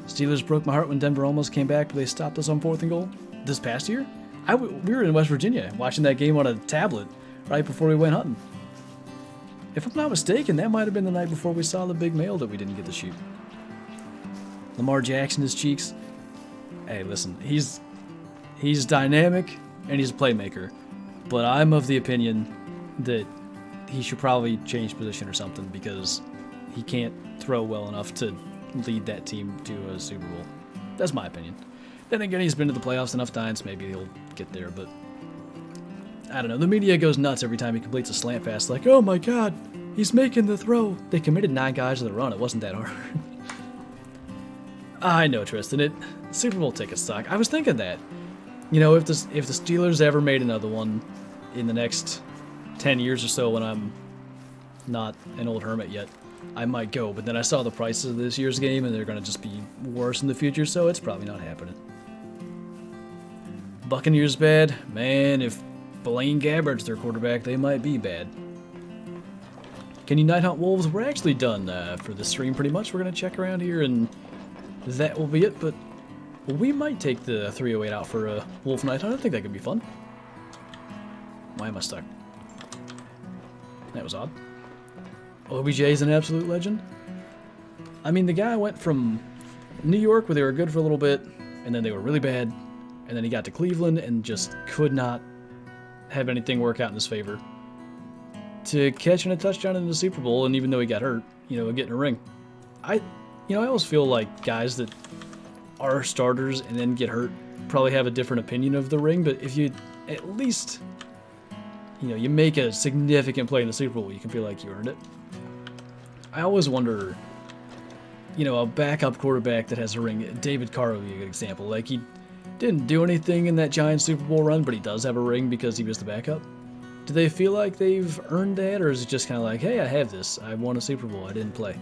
Steelers broke my heart when Denver almost came back, but they stopped us on 4th and goal. This past year? We were in West Virginia watching that game on a tablet right before we went hunting. If I'm not mistaken, that might have been the night before we saw the big male that we didn't get to shoot. Lamar Jackson, his cheeks. Hey, listen, he's dynamic and he's a playmaker, but I'm of the opinion that he should probably change position or something because he can't throw well enough to lead that team to a Super Bowl. That's my opinion. Then again, he's been to the playoffs enough times, maybe he'll get there, but I don't know. The media goes nuts every time he completes a slant pass, like, oh my god, he's making the throw. They committed 9 guys to the run. It wasn't that hard. I know, Tristan. Super Bowl tickets suck. I was thinking that. You know, if the Steelers ever made another one in the next 10 years or so when I'm not an old hermit yet, I might go. But then I saw the prices of this year's game and they're going to just be worse in the future, so it's probably not happening. Buccaneers bad? Man, if Blaine Gabbard's their quarterback, they might be bad. Can you night hunt wolves? We're actually done for this stream pretty much. We're going to check around here and that will be it, but we might take the 308 out for a wolf night hunt. I think that could be fun. Why am I stuck? That was odd. OBJ is an absolute legend. I mean, the guy went from New York, where they were good for a little bit, and then they were really bad, and then he got to Cleveland and just could not have anything work out in his favor, to catching a touchdown in the Super Bowl, and even though he got hurt, you know, getting a ring. I always feel like guys that are starters and then get hurt probably have a different opinion of the ring, but if you at least, you know, you make a significant play in the Super Bowl, you can feel like you earned it. I always wonder, you know, a backup quarterback that has a ring, David Carr would be a good example. Like, he didn't do anything in that Giants Super Bowl run, but he does have a ring because he was the backup. Do they feel like they've earned that, or is it just kind of like, hey, I have this, I won a Super Bowl, I didn't play?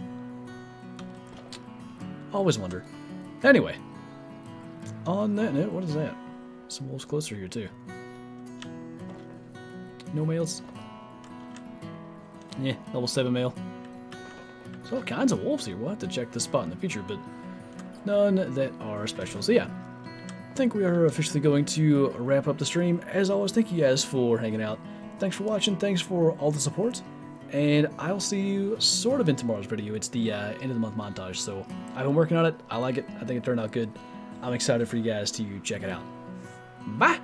Always wonder. Anyway, on that note, what is that? Some wolves closer here too. No males? Yeah, level 7 male. There's all kinds of wolves here. We'll have to check this spot in the future, but none that are special. So yeah, I think we are officially going to wrap up the stream. As always, thank you guys for hanging out. Thanks for watching. Thanks for all the support. And I'll see you sort of in tomorrow's video. It's the end of the month montage, so I've been working on it. I like it. I think it turned out good. I'm excited for you guys to check it out. Bye!